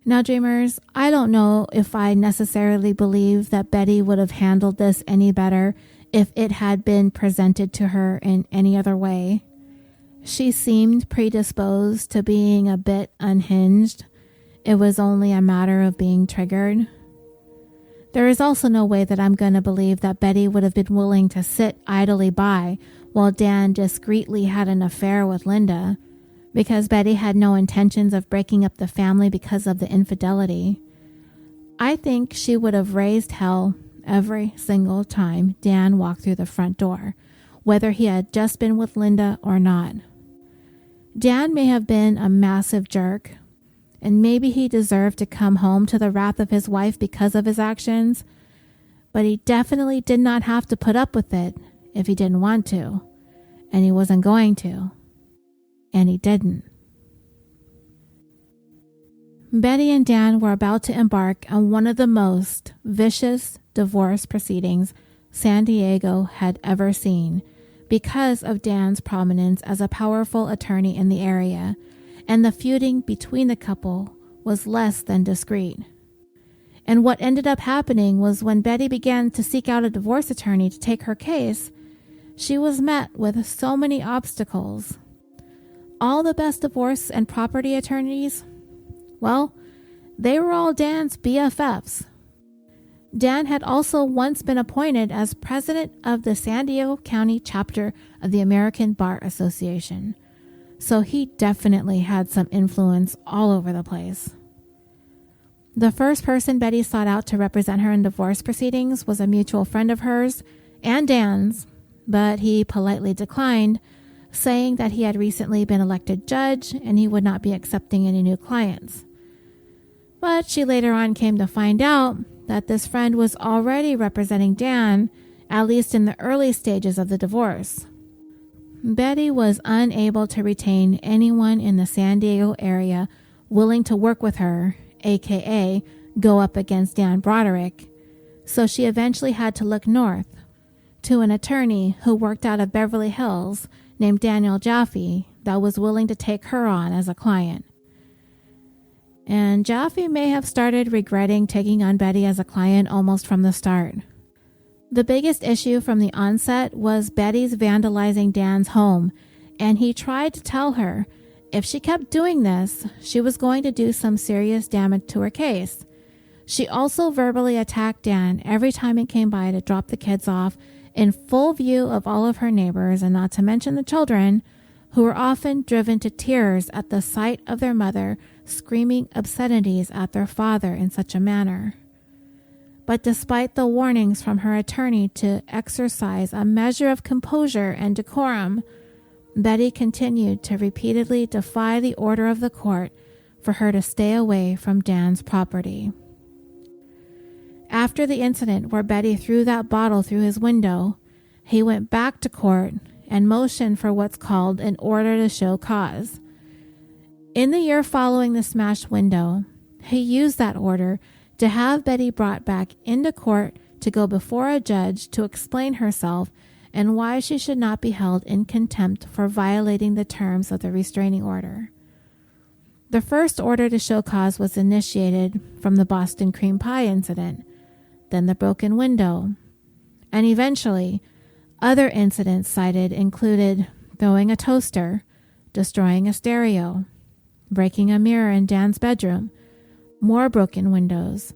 Now, dreamers, I don't know if I necessarily believe that Betty would have handled this any better if it had been presented to her in any other way. She seemed predisposed to being a bit unhinged. It was only a matter of being triggered. There is also no way that I'm going to believe that Betty would have been willing to sit idly by while Dan discreetly had an affair with Linda, because Betty had no intentions of breaking up the family because of the infidelity. I think she would have raised hell every single time Dan walked through the front door, whether he had just been with Linda or not. Dan may have been a massive jerk, and maybe he deserved to come home to the wrath of his wife because of his actions, but he definitely did not have to put up with it if he didn't want to, and he wasn't going to. And he didn't. Betty and Dan were about to embark on one of the most vicious divorce proceedings San Diego had ever seen because of Dan's prominence as a powerful attorney in the area, and the feuding between the couple was less than discreet. And what ended up happening was when Betty began to seek out a divorce attorney to take her case, she was met with so many obstacles. All the best divorce and property attorneys, well, they were all Dan's BFFs. Dan had also once been appointed as president of the San Diego County chapter of the American Bar Association, so he definitely had some influence all over the place. The first person Betty sought out to represent her in divorce proceedings was a mutual friend of hers and Dan's, but he politely declined, saying that he had recently been elected judge and he would not be accepting any new clients. But she later on came to find out that this friend was already representing Dan, at least in the early stages of the divorce. Betty was unable to retain anyone in the San Diego area willing to work with her, aka go up against Dan Broderick, so she eventually had to look north to an attorney who worked out of Beverly Hills named Daniel Jaffe that was willing to take her on as a client. And Jaffe may have started regretting taking on Betty as a client almost from the start. The biggest issue from the onset was Betty's vandalizing Dan's home, and he tried to tell her if she kept doing this, she was going to do some serious damage to her case. She also verbally attacked Dan every time he came by to drop the kids off in full view of all of her neighbors, and not to mention the children, who were often driven to tears at the sight of their mother screaming obscenities at their father in such a manner. But despite the warnings from her attorney to exercise a measure of composure and decorum, Betty continued to repeatedly defy the order of the court for her to stay away from Dan's property. After the incident where Betty threw that bottle through his window, he went back to court and motioned for what's called an order to show cause. In the year following the smashed window, he used that order to have Betty brought back into court to go before a judge to explain herself and why she should not be held in contempt for violating the terms of the restraining order. The first order to show cause was initiated from the Boston cream pie incident, then the broken window, and eventually other incidents cited included throwing a toaster, destroying a stereo, breaking a mirror in Dan's bedroom, more broken windows,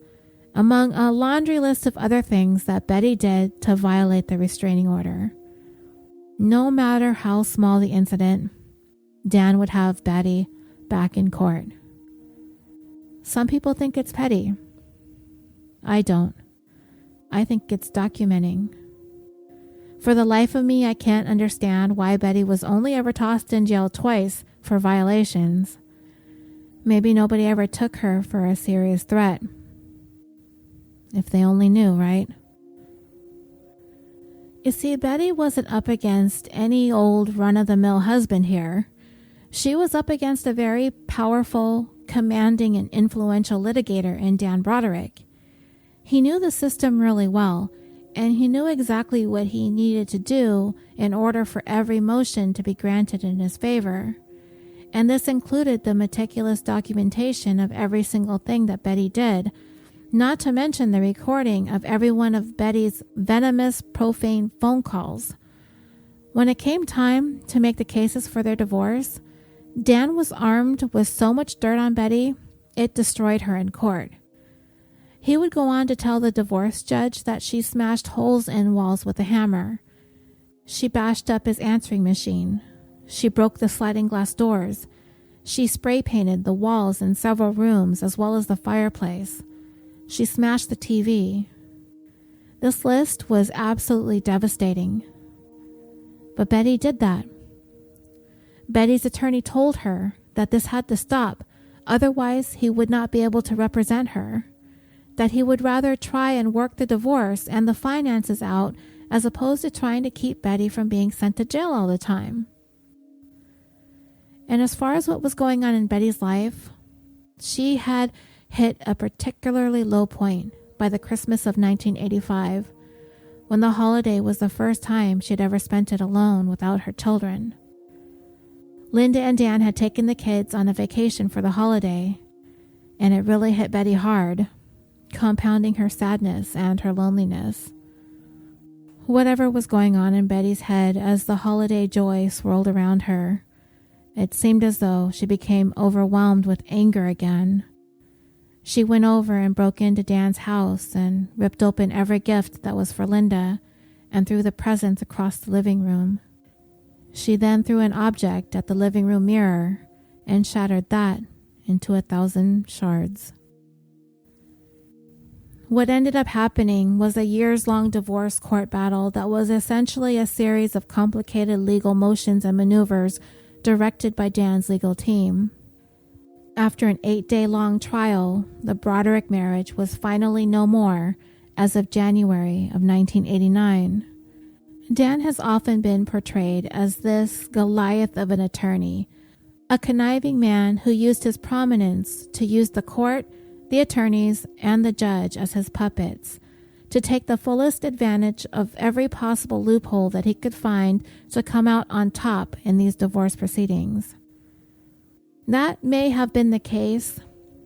among a laundry list of other things that Betty did to violate the restraining order. No matter how small the incident, Dan would have Betty back in court. Some people think it's petty. I don't. I think it's documenting. For the life of me, I can't understand why Betty was only ever tossed in jail twice for violations. Maybe nobody ever took her for a serious threat. If they only knew, right? You see, Betty wasn't up against any old run-of-the-mill husband here. She was up against a very powerful, commanding, and influential litigator in Dan Broderick. He knew the system really well, and he knew exactly what he needed to do in order for every motion to be granted in his favor. And this included the meticulous documentation of every single thing that Betty did, not to mention the recording of every one of Betty's venomous, profane phone calls. When it came time to make the cases for their divorce, Dan was armed with so much dirt on Betty, it destroyed her in court. He would go on to tell the divorce judge that she smashed holes in walls with a hammer. She bashed up his answering machine. She broke the sliding glass doors. She spray painted the walls in several rooms as well as the fireplace. She smashed the TV. This list was absolutely devastating. But Betty did that. Betty's attorney told her that this had to stop, otherwise he would not be able to represent her, that he would rather try and work the divorce and the finances out as opposed to trying to keep Betty from being sent to jail all the time. And as far as what was going on in Betty's life, she had hit a particularly low point by the Christmas of 1985, when the holiday was the first time she'd ever spent it alone without her children. Linda and Dan had taken the kids on a vacation for the holiday, and it really hit Betty hard, compounding her sadness and her loneliness. Whatever was going on in Betty's head as the holiday joy swirled around her, it seemed as though she became overwhelmed with anger again. She went over and broke into Dan's house and ripped open every gift that was for Linda and threw the presents across the living room. She then threw an object at the living room mirror and shattered that into 1,000 shards. What ended up happening was a years-long divorce court battle that was essentially a series of complicated legal motions and maneuvers directed by Dan's legal team. After an 8-day-long trial, the Broderick marriage was finally no more as of January of 1989. Dan has often been portrayed as this Goliath of an attorney, a conniving man who used his prominence to use the court, the attorneys, and the judge as his puppets, to take the fullest advantage of every possible loophole that he could find to come out on top in these divorce proceedings. That may have been the case,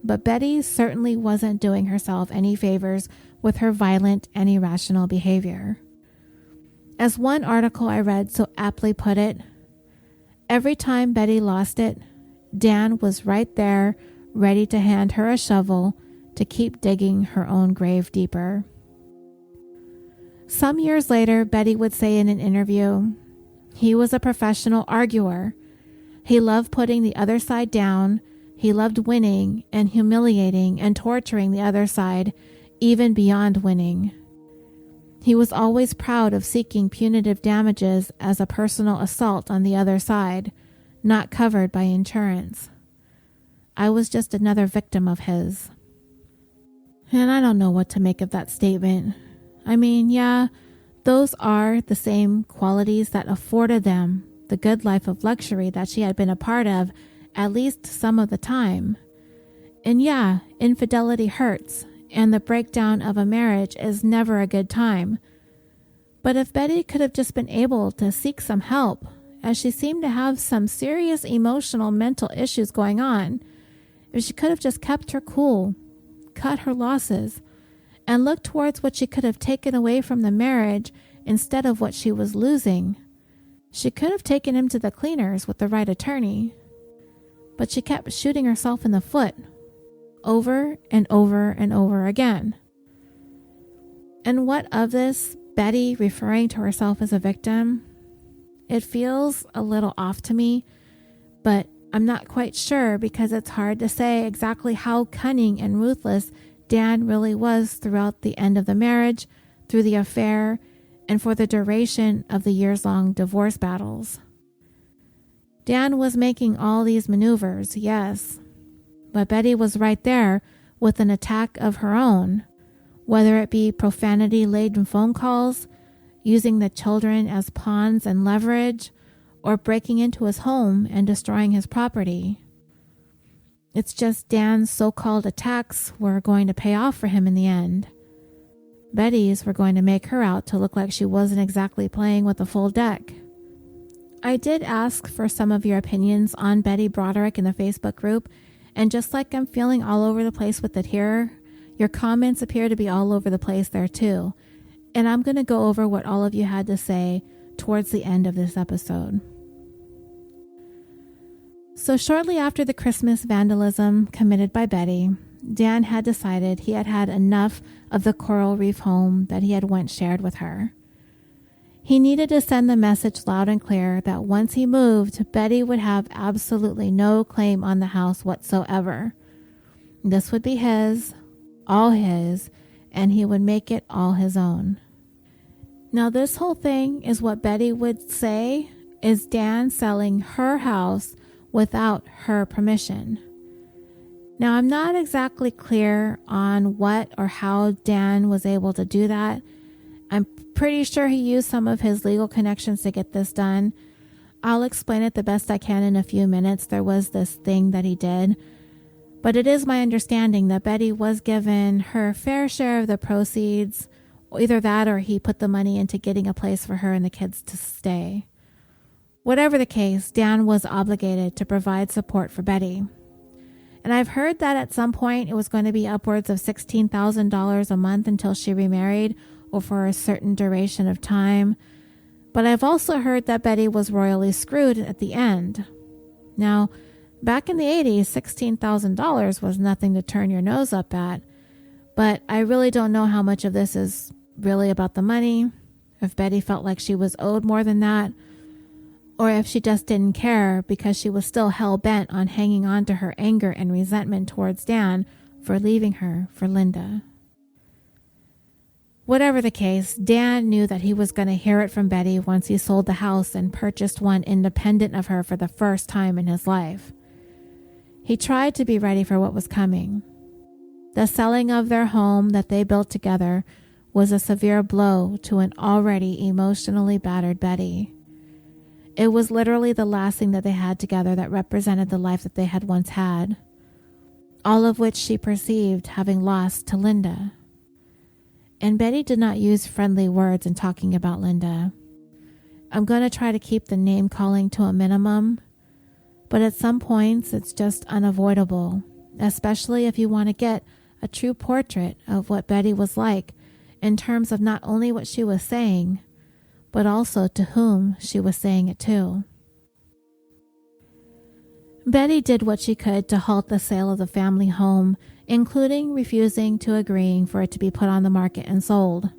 but Betty certainly wasn't doing herself any favors with her violent and irrational behavior. As one article I read so aptly put it, every time Betty lost it, Dan was right there, ready to hand her a shovel to keep digging her own grave deeper. Some years later, Betty would say in an interview, he was a professional arguer. He loved putting the other side down. He loved winning and humiliating and torturing the other side, even beyond winning. He was always proud of seeking punitive damages as a personal assault on the other side, not covered by insurance. I was just another victim of his. And I don't know what to make of that statement. I mean, yeah, those are the same qualities that afforded them the good life of luxury that she had been a part of at least some of the time. And yeah, infidelity hurts, and the breakdown of a marriage is never a good time. But if Betty could have just been able to seek some help, as she seemed to have some serious emotional mental issues going on, if she could have just kept her cool, cut her losses, and looked towards what she could have taken away from the marriage instead of what she was losing, she could have taken him to the cleaners with the right attorney. But she kept shooting herself in the foot, over and over and over again. And what of this, Betty referring to herself as a victim? It feels a little off to me, but I'm not quite sure because it's hard to say exactly how cunning and ruthless Dan really was throughout the end of the marriage, through the affair, and for the duration of the years-long divorce battles. Dan was making all these maneuvers, yes, but Betty was right there with an attack of her own, whether it be profanity-laden phone calls, using the children as pawns and leverage, or breaking into his home and destroying his property. It's just Dan's so-called attacks were going to pay off for him in the end. Betty's were going to make her out to look like she wasn't exactly playing with a full deck. I did ask for some of your opinions on Betty Broderick in the Facebook group, and just like I'm feeling all over the place with it here, your comments appear to be all over the place there too. And I'm going to go over what all of you had to say towards the end of this episode. So shortly after the Christmas vandalism committed by Betty, Dan had decided he had had enough of the coral reef home that he had once shared with her. He needed to send the message loud and clear that once he moved, Betty would have absolutely no claim on the house whatsoever. This would be his, all his, and he would make it all his own. Now this whole thing is what Betty would say is Dan selling her house without her permission. Now I'm not exactly clear on what or how Dan was able to do that. I'm pretty sure he used some of his legal connections to get this done. I'll explain it the best I can in a few minutes. There was this thing that he did. But it is my understanding that Betty was given her fair share of the proceeds. Either that or he put the money into getting a place for her and the kids to stay. Whatever the case, Dan was obligated to provide support for Betty. And I've heard that at some point it was going to be upwards of $16,000 a month until she remarried or for a certain duration of time. But I've also heard that Betty was royally screwed at the end. Now, back in the 80s, $16,000 was nothing to turn your nose up at. But I really don't know how much of this is really about the money, if Betty felt like she was owed more than that, or if she just didn't care because she was still hell-bent on hanging on to her anger and resentment towards Dan for leaving her for Linda. Whatever the case, Dan knew that he was going to hear it from Betty once he sold the house and purchased one independent of her for the first time in his life. He tried to be ready for what was coming. The selling of their home that they built together was a severe blow to an already emotionally battered Betty. It was literally the last thing that they had together that represented the life that they had once had, all of which she perceived having lost to Linda. And Betty did not use friendly words in talking about Linda. I'm going to try to keep the name calling to a minimum, but at some points it's just unavoidable, especially if you want to get a true portrait of what Betty was like in terms of not only what she was saying, but also to whom she was saying it to. Betty did what she could to halt the sale of the family home, including refusing to agreeing for it to be put on the market and sold.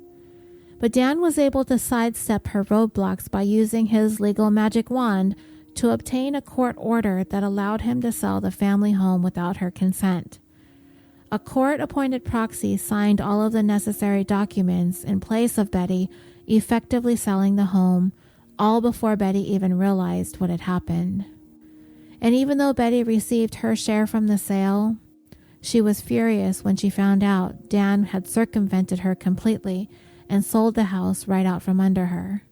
But Dan was able to sidestep her roadblocks by using his legal magic wand to obtain a court order that allowed him to sell the family home without her consent. A court-appointed proxy signed all of the necessary documents in place of Betty effectively selling the home, all before Betty even realized what had happened. And even though Betty received her share from the sale, she was furious when she found out Dan had circumvented her completely and sold the house right out from under her.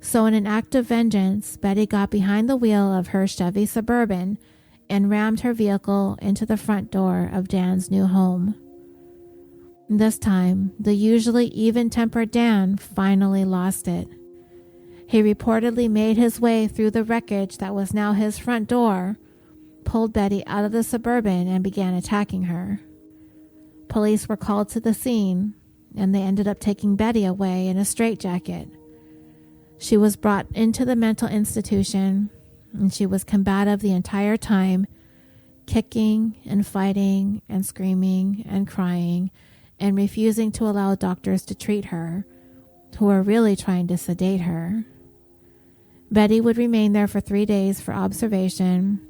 So in an act of vengeance, Betty got behind the wheel of her Chevy Suburban and rammed her vehicle into the front door of Dan's new home. This time, the usually even-tempered Dan finally lost it. He reportedly made his way through the wreckage that was now his front door, pulled Betty out of the Suburban, and began attacking her. Police were called to the scene, and they ended up taking Betty away in a straitjacket. She was brought into the mental institution, and she was combative the entire time, kicking and fighting and screaming and crying and refusing to allow doctors to treat her, who were really trying to sedate her. Betty would remain there for 3 days for observation,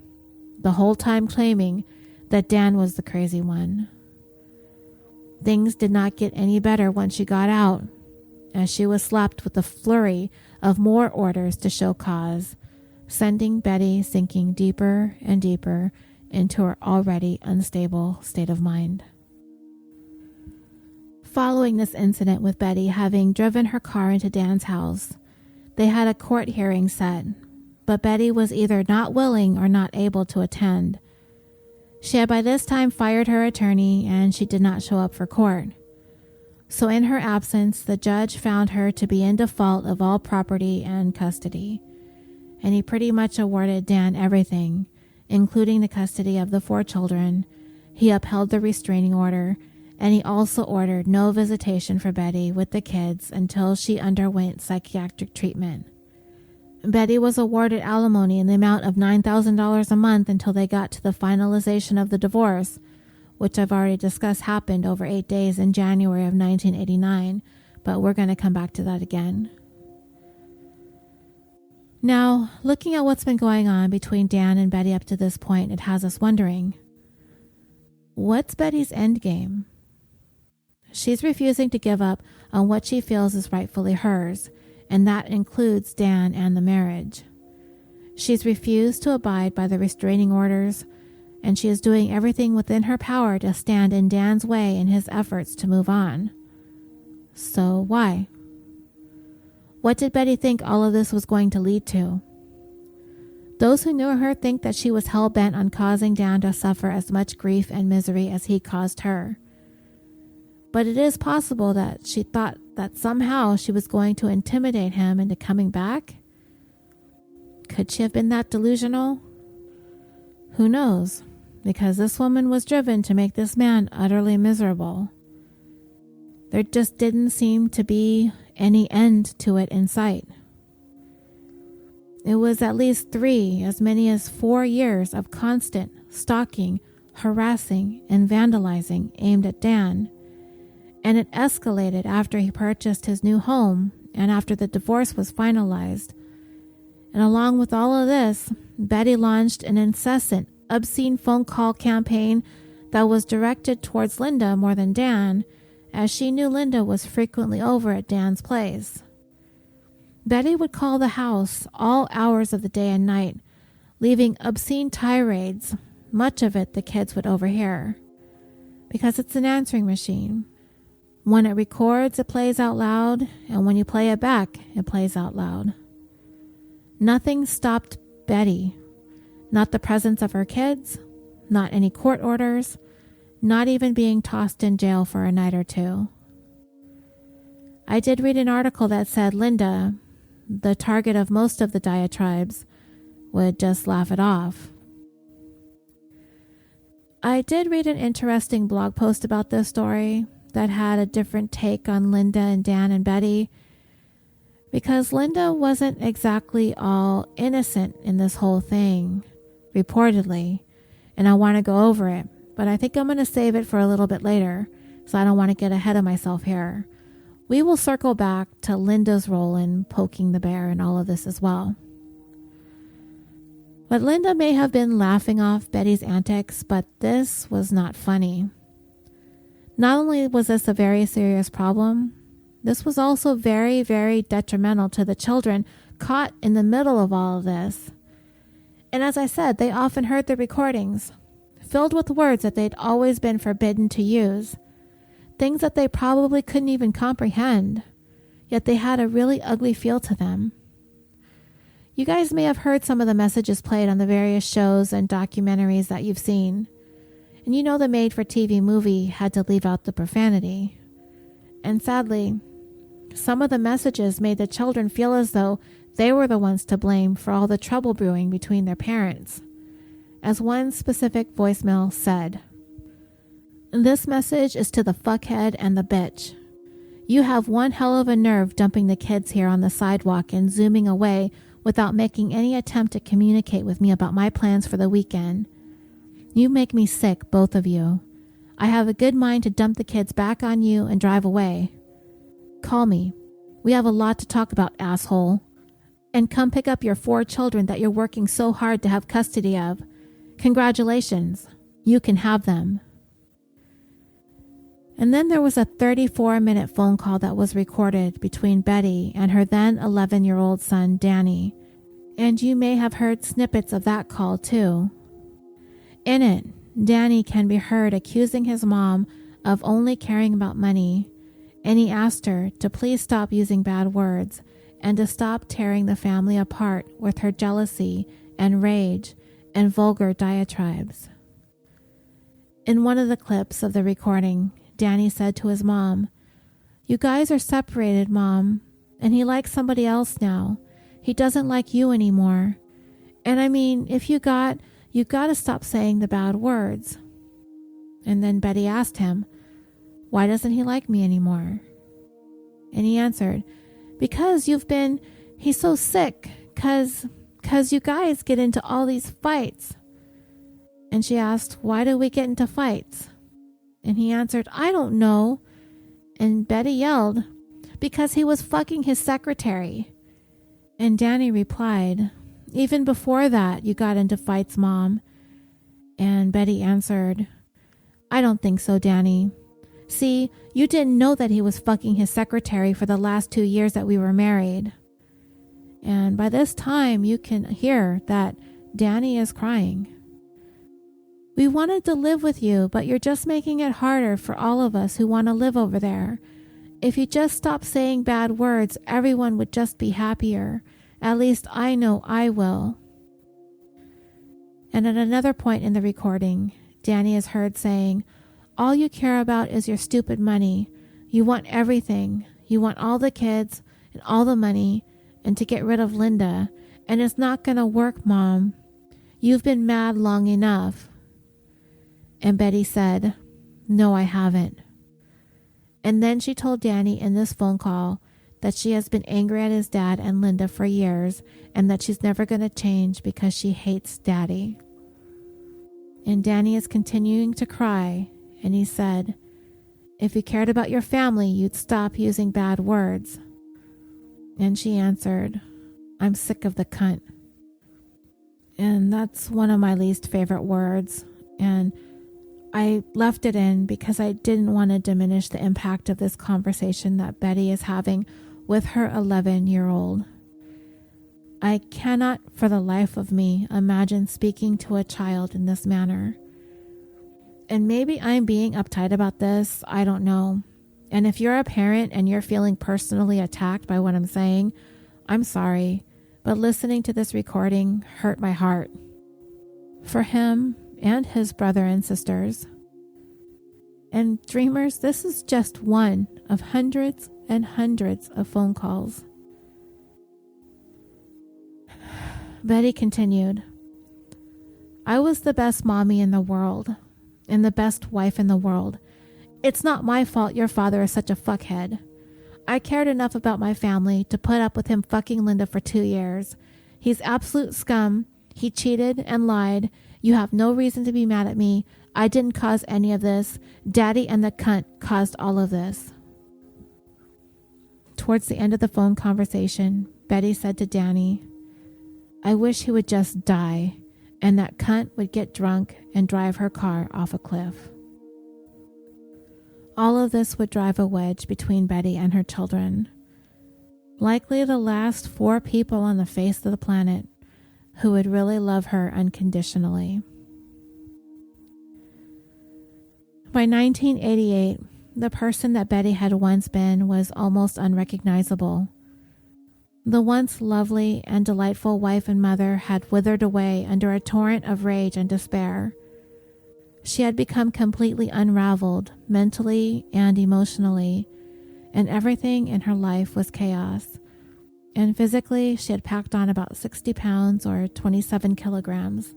the whole time claiming that Dan was the crazy one. Things did not get any better once she got out, as she was slapped with a flurry of more orders to show cause, sending Betty sinking deeper and deeper into her already unstable state of mind. Following this incident with Betty having driven her car into Dan's house, they had a court hearing set, but Betty was either not willing or not able to attend. She had by this time fired her attorney, and she did not show up for court. So in her absence, the judge found her to be in default of all property and custody, and he pretty much awarded Dan everything, including the custody of the 4 children. He upheld the restraining order, and he also ordered no visitation for Betty with the kids until she underwent psychiatric treatment. Betty was awarded alimony in the amount of $9,000 a month until they got to the finalization of the divorce, which I've already discussed happened over 8 days in January of 1989, but we're going to come back to that again. Now, looking at what's been going on between Dan and Betty up to this point, it has us wondering, what's Betty's end game? She's refusing to give up on what she feels is rightfully hers, and that includes Dan and the marriage. She's refused to abide by the restraining orders, and she is doing everything within her power to stand in Dan's way in his efforts to move on. So why? What did Betty think all of this was going to lead to? Those who knew her think that she was hell-bent on causing Dan to suffer as much grief and misery as he caused her. But it is possible that she thought that somehow she was going to intimidate him into coming back. Could she have been that delusional? Who knows? Because this woman was driven to make this man utterly miserable. There just didn't seem to be any end to it in sight. It was at least 3, as many as 4 years of constant stalking, harassing, and vandalizing aimed at Dan. And it escalated after he purchased his new home and after the divorce was finalized. And along with all of this, Betty launched an incessant, obscene phone call campaign that was directed towards Linda more than Dan, as she knew Linda was frequently over at Dan's place. Betty would call the house all hours of the day and night, leaving obscene tirades, much of it the kids would overhear. Because it's an answering machine. When it records, it plays out loud, and when you play it back, it plays out loud. Nothing stopped Betty. Not the presence of her kids, not any court orders, not even being tossed in jail for a night or 2. I did read an article that said Linda, the target of most of the diatribes, would just laugh it off. I did read an interesting blog post about this story that had a different take on Linda and Dan and Betty, because Linda wasn't exactly all innocent in this whole thing, reportedly, and I want to go over it, but I think I'm going to save it for a little bit later, so I don't want to get ahead of myself here. We will circle back to Linda's role in poking the bear and all of this as well. But Linda may have been laughing off Betty's antics, but this was not funny. Not only was this a very serious problem, this was also very, very detrimental to the children caught in the middle of all of this. And as I said, they often heard the recordings, filled with words that they'd always been forbidden to use, things that they probably couldn't even comprehend, yet they had a really ugly feel to them. You guys may have heard some of the messages played on the various shows and documentaries that you've seen. And you know the made-for-TV movie had to leave out the profanity. And sadly, some of the messages made the children feel as though they were the ones to blame for all the trouble brewing between their parents. As one specific voicemail said, "This message is to the fuckhead and the bitch. You have one hell of a nerve dumping the kids here on the sidewalk and zooming away without making any attempt to communicate with me about my plans for the weekend. You make me sick, both of you. I have a good mind to dump the kids back on you and drive away. Call me. We have a lot to talk about, asshole. And come pick up your 4 children that you're working so hard to have custody of. Congratulations. You can have them." And then there was a 34-minute phone call that was recorded between Betty and her then 11-year-old son, Danny. And you may have heard snippets of that call too. In it, Danny can be heard accusing his mom of only caring about money, and he asked her to please stop using bad words and to stop tearing the family apart with her jealousy and rage and vulgar diatribes. In one of the clips of the recording, Danny said to his mom, "You guys are separated, Mom, and he likes somebody else now. He doesn't like you anymore. And I mean, if you got to stop saying the bad words." And then Betty asked him, "Why doesn't he like me anymore?" And he answered, "Because he's so sick, cause you guys get into all these fights." And she asked, "Why do we get into fights?" And he answered, "I don't know." And Betty yelled, "Because he was fucking his secretary." And Danny replied, "Even before that, you got into fights, Mom." And Betty answered, "I don't think so, Danny. See, you didn't know that he was fucking his secretary for the last 2 years that we were married." And by this time, you can hear that Danny is crying. "We wanted to live with you, but you're just making it harder for all of us who want to live over there. If you just stop saying bad words, everyone would just be happier. At least I know I will." And at another point in the recording, Danny is heard saying, "All you care about is your stupid money. You want everything. You want all the kids and all the money and to get rid of Linda. And it's not going to work, Mom. You've been mad long enough." And Betty said, "No, I haven't." And then she told Danny in this phone call that she has been angry at his dad and Linda for years and that she's never going to change because she hates Daddy. And Danny is continuing to cry, and he said, "If you cared about your family, you'd stop using bad words." And she answered, "I'm sick of the cunt." And that's one of my least favorite words. And I left it in because I didn't want to diminish the impact of this conversation that Betty is having with her 11-year-old. I cannot for the life of me imagine speaking to a child in this manner. And maybe I'm being uptight about this, I don't know. And if you're a parent and you're feeling personally attacked by what I'm saying, I'm sorry, but listening to this recording hurt my heart. For him and his brother and sisters. And dreamers, this is just one of hundreds and hundreds of phone calls. Betty continued, "I was the best mommy in the world and the best wife in the world. It's not my fault your father is such a fuckhead. I cared enough about my family to put up with him fucking Linda for 2 years. He's absolute scum. He cheated and lied. You have no reason to be mad at me. I didn't cause any of this. Daddy and the cunt caused all of this." Towards the end of the phone conversation, Betty said to Danny, "I wish he would just die and that cunt would get drunk and drive her car off a cliff." All of this would drive a wedge between Betty and her children. Likely the last 4 people on the face of the planet who would really love her unconditionally. By 1988, the person that Betty had once been was almost unrecognizable. The once lovely and delightful wife and mother had withered away under a torrent of rage and despair. She had become completely unraveled mentally and emotionally, and everything in her life was chaos. And physically, she had packed on about 60 pounds or 27 kilograms.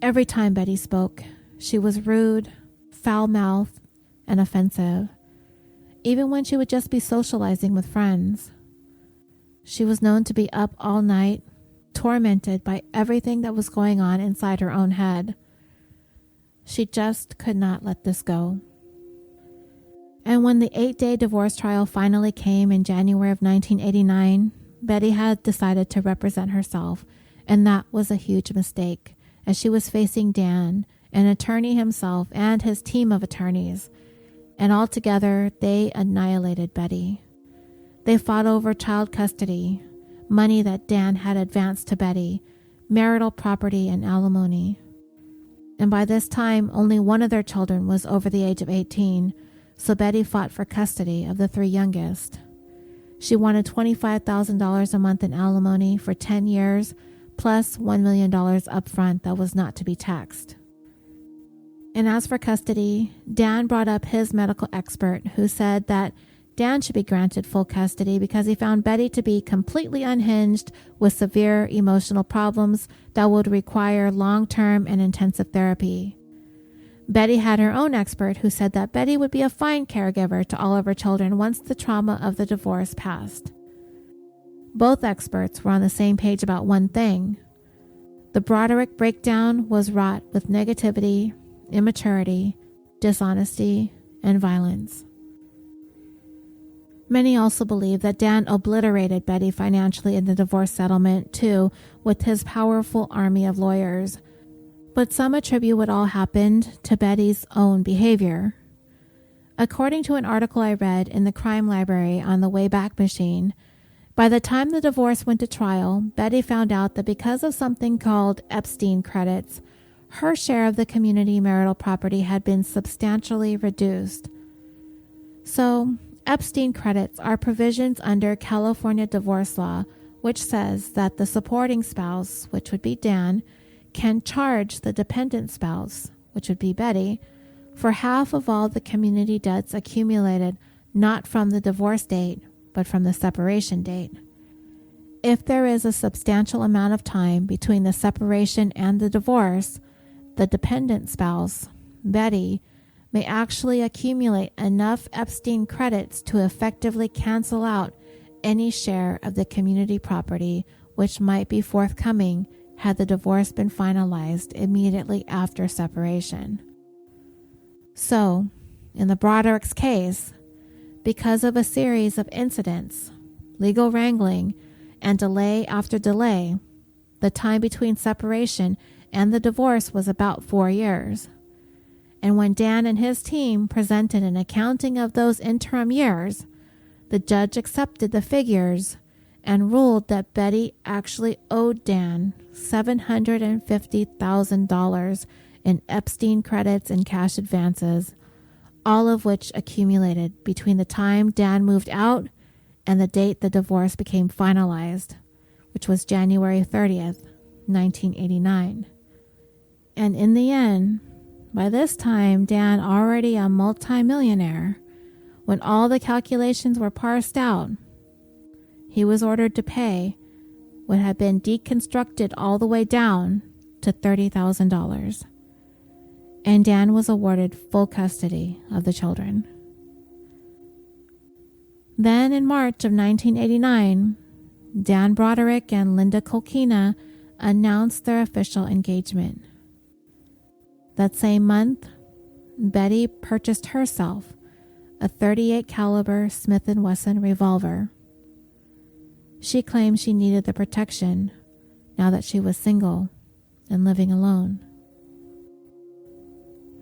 Every time Betty spoke, she was rude, foul-mouthed, and offensive, even when she would just be socializing with friends. She was known to be up all night, tormented by everything that was going on inside her own head. She just could not let this go. And when the 8-day divorce trial finally came in January of 1989, Betty had decided to represent herself, and that was a huge mistake, as she was facing Dan, an attorney himself, and his team of attorneys. And altogether, they annihilated Betty. They fought over child custody, money that Dan had advanced to Betty, marital property, and alimony. And by this time, only one of their children was over the age of 18, so Betty fought for custody of the 3 youngest. She wanted $25,000 a month in alimony for 10 years, plus $1 million up front that was not to be taxed. And as for custody, Dan brought up his medical expert, who said that Dan should be granted full custody because he found Betty to be completely unhinged with severe emotional problems that would require long-term and intensive therapy. Betty had her own expert who said that Betty would be a fine caregiver to all of her children once the trauma of the divorce passed. Both experts were on the same page about one thing. The Broderick breakdown was wrought with negativity, immaturity, dishonesty, and violence. Many also believe that Dan obliterated Betty financially in the divorce settlement, too, with his powerful army of lawyers. But some attribute what all happened to Betty's own behavior. According to an article I read in the crime library on the Wayback Machine, by the time the divorce went to trial, Betty found out that because of something called Epstein credits, her share of the community marital property had been substantially reduced. So, Epstein credits are provisions under California divorce law, which says that the supporting spouse, which would be Dan, can charge the dependent spouse, which would be Betty, for half of all the community debts accumulated not from the divorce date, but from the separation date. If there is a substantial amount of time between the separation and the divorce, the dependent spouse, Betty, may actually accumulate enough Epstein credits to effectively cancel out any share of the community property which might be forthcoming had the divorce been finalized immediately after separation. So, in the Broderick's case, because of a series of incidents, legal wrangling, and delay after delay, the time between separation and the divorce was about 4 years. And when Dan and his team presented an accounting of those interim years, the judge accepted the figures and ruled that Betty actually owed Dan $750,000 in Epstein credits and cash advances, all of which accumulated between the time Dan moved out and the date the divorce became finalized, which was January 30th, 1989. And in the end, by this time, Dan, already a multimillionaire, when all the calculations were parsed out, he was ordered to pay what had been deconstructed all the way down to $30,000. And Dan was awarded full custody of the children. Then in March of 1989, Dan Broderick and Linda Kolkina announced their official engagement. That same month, Betty purchased herself a .38 caliber Smith & Wesson revolver. She claimed she needed the protection now that she was single and living alone.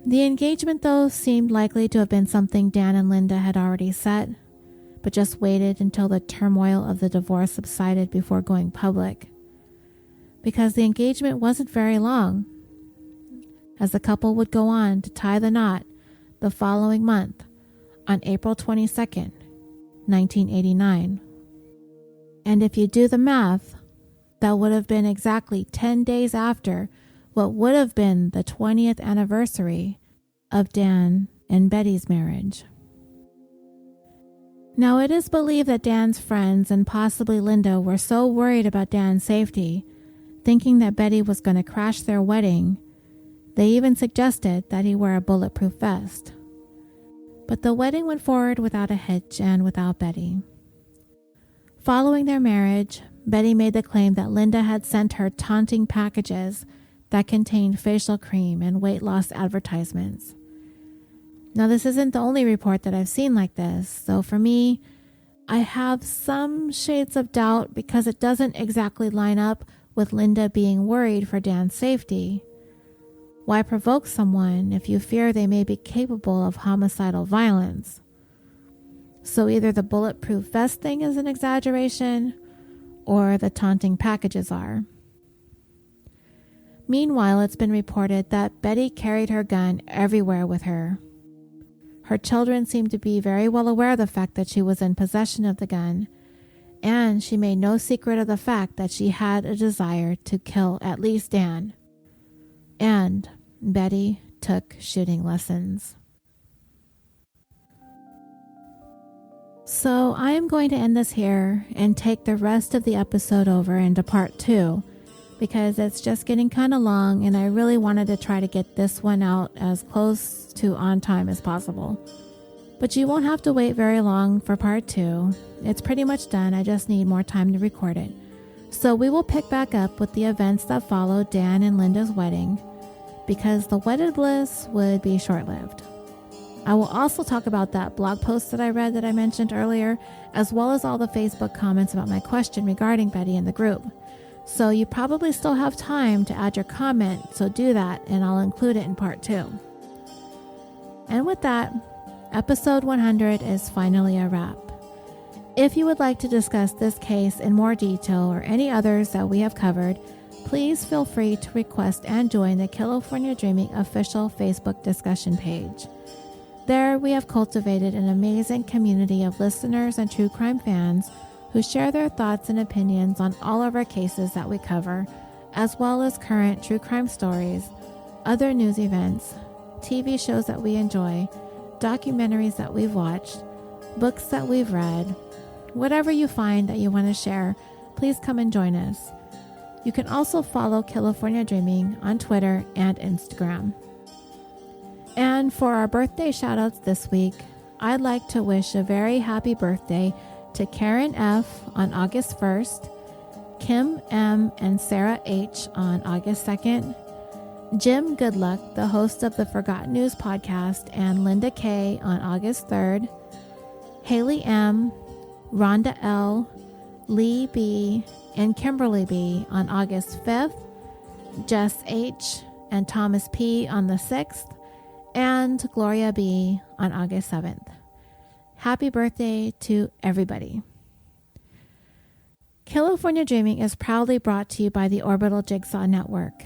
The engagement, though, seemed likely to have been something Dan and Linda had already set, but just waited until the turmoil of the divorce subsided before going public. Because the engagement wasn't very long, as the couple would go on to tie the knot the following month on April 22nd, 1989. And if you do the math, that would have been exactly 10 days after what would have been the 20th anniversary of Dan and Betty's marriage. Now, it is believed that Dan's friends and possibly Linda were so worried about Dan's safety, thinking that Betty was going to crash their wedding, they even suggested that he wear a bulletproof vest. But the wedding went forward without a hitch and without Betty. Following their marriage, Betty made the claim that Linda had sent her taunting packages that contained facial cream and weight loss advertisements. Now, this isn't the only report that I've seen like this, so for me, I have some shades of doubt because it doesn't exactly line up with Linda being worried for Dan's safety. Why provoke someone if you fear they may be capable of homicidal violence? So either the bulletproof vest thing is an exaggeration, or the taunting packages are. Meanwhile, it's been reported that Betty carried her gun everywhere with her. Her children seemed to be very well aware of the fact that she was in possession of the gun, and she made no secret of the fact that she had a desire to kill at least Dan. And Betty took shooting lessons. So I am going to end this here and take the rest of the episode over into part 2 because it's just getting kind of long and I really wanted to try to get this one out as close to on time as possible. But you won't have to wait very long for part 2. It's pretty much done. I just need more time to record it. So we will pick back up with the events that followed Dan and Linda's wedding because the wedded bliss would be short-lived. I will also talk about that blog post that I read that I mentioned earlier, as well as all the Facebook comments about my question regarding Betty in the group. So you probably still have time to add your comment, so do that and I'll include it in part 2. And with that, episode 100 is finally a wrap. If you would like to discuss this case in more detail or any others that we have covered, please feel free to request and join the California Dreaming official Facebook discussion page. There, we have cultivated an amazing community of listeners and true crime fans who share their thoughts and opinions on all of our cases that we cover, as well as current true crime stories, other news events, TV shows that we enjoy, documentaries that we've watched, books that we've read. Whatever you find that you want to share, please come and join us. You can also follow California Dreaming on Twitter and Instagram. And for our birthday shoutouts this week, I'd like to wish a very happy birthday to Karen F. on August 1st, Kim M. and Sarah H. on August 2nd, Jim Goodluck, the host of the Forgotten News podcast, and Linda K. on August 3rd, Haley M., Rhonda L., Lee B., and Kimberly B. on August 5th, Jess H. and Thomas P. on the 6th, and Gloria B. on August 7th. Happy birthday to everybody. California Dreaming is proudly brought to you by the Orbital Jigsaw Network.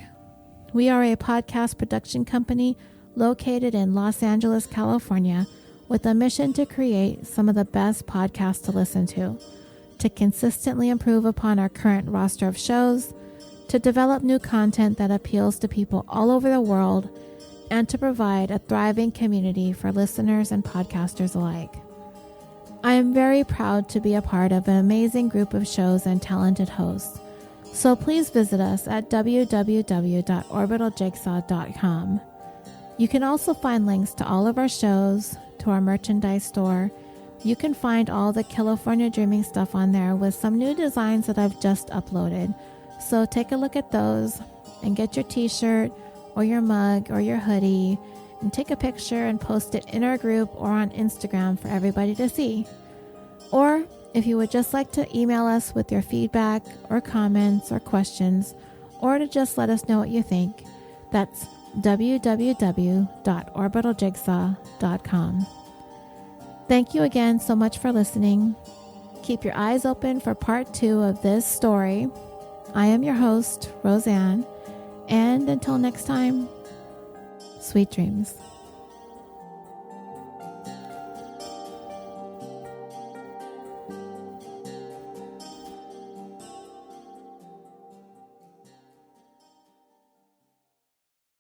We are a podcast production company located in Los Angeles, California, with a mission to create some of the best podcasts to listen to consistently improve upon our current roster of shows, to develop new content that appeals to people all over the world, and to provide a thriving community for listeners and podcasters alike. I am very proud to be a part of an amazing group of shows and talented hosts, so please visit us at www.orbitaljigsaw.com. You can also find links to all of our shows, to our merchandise store. You can find all the California Dreaming stuff on there with some new designs that I've just uploaded, so take a look at those and get your t-shirt or your mug or your hoodie and take a picture and post it in our group or on Instagram for everybody to see. Or if you would just like to email us with your feedback or comments or questions, or to just let us know what you think, that's www.orbitaljigsaw.com. Thank you again so much for listening. Keep your eyes open for part 2 of this story. I am your host, Roseanne, and until next time, sweet dreams.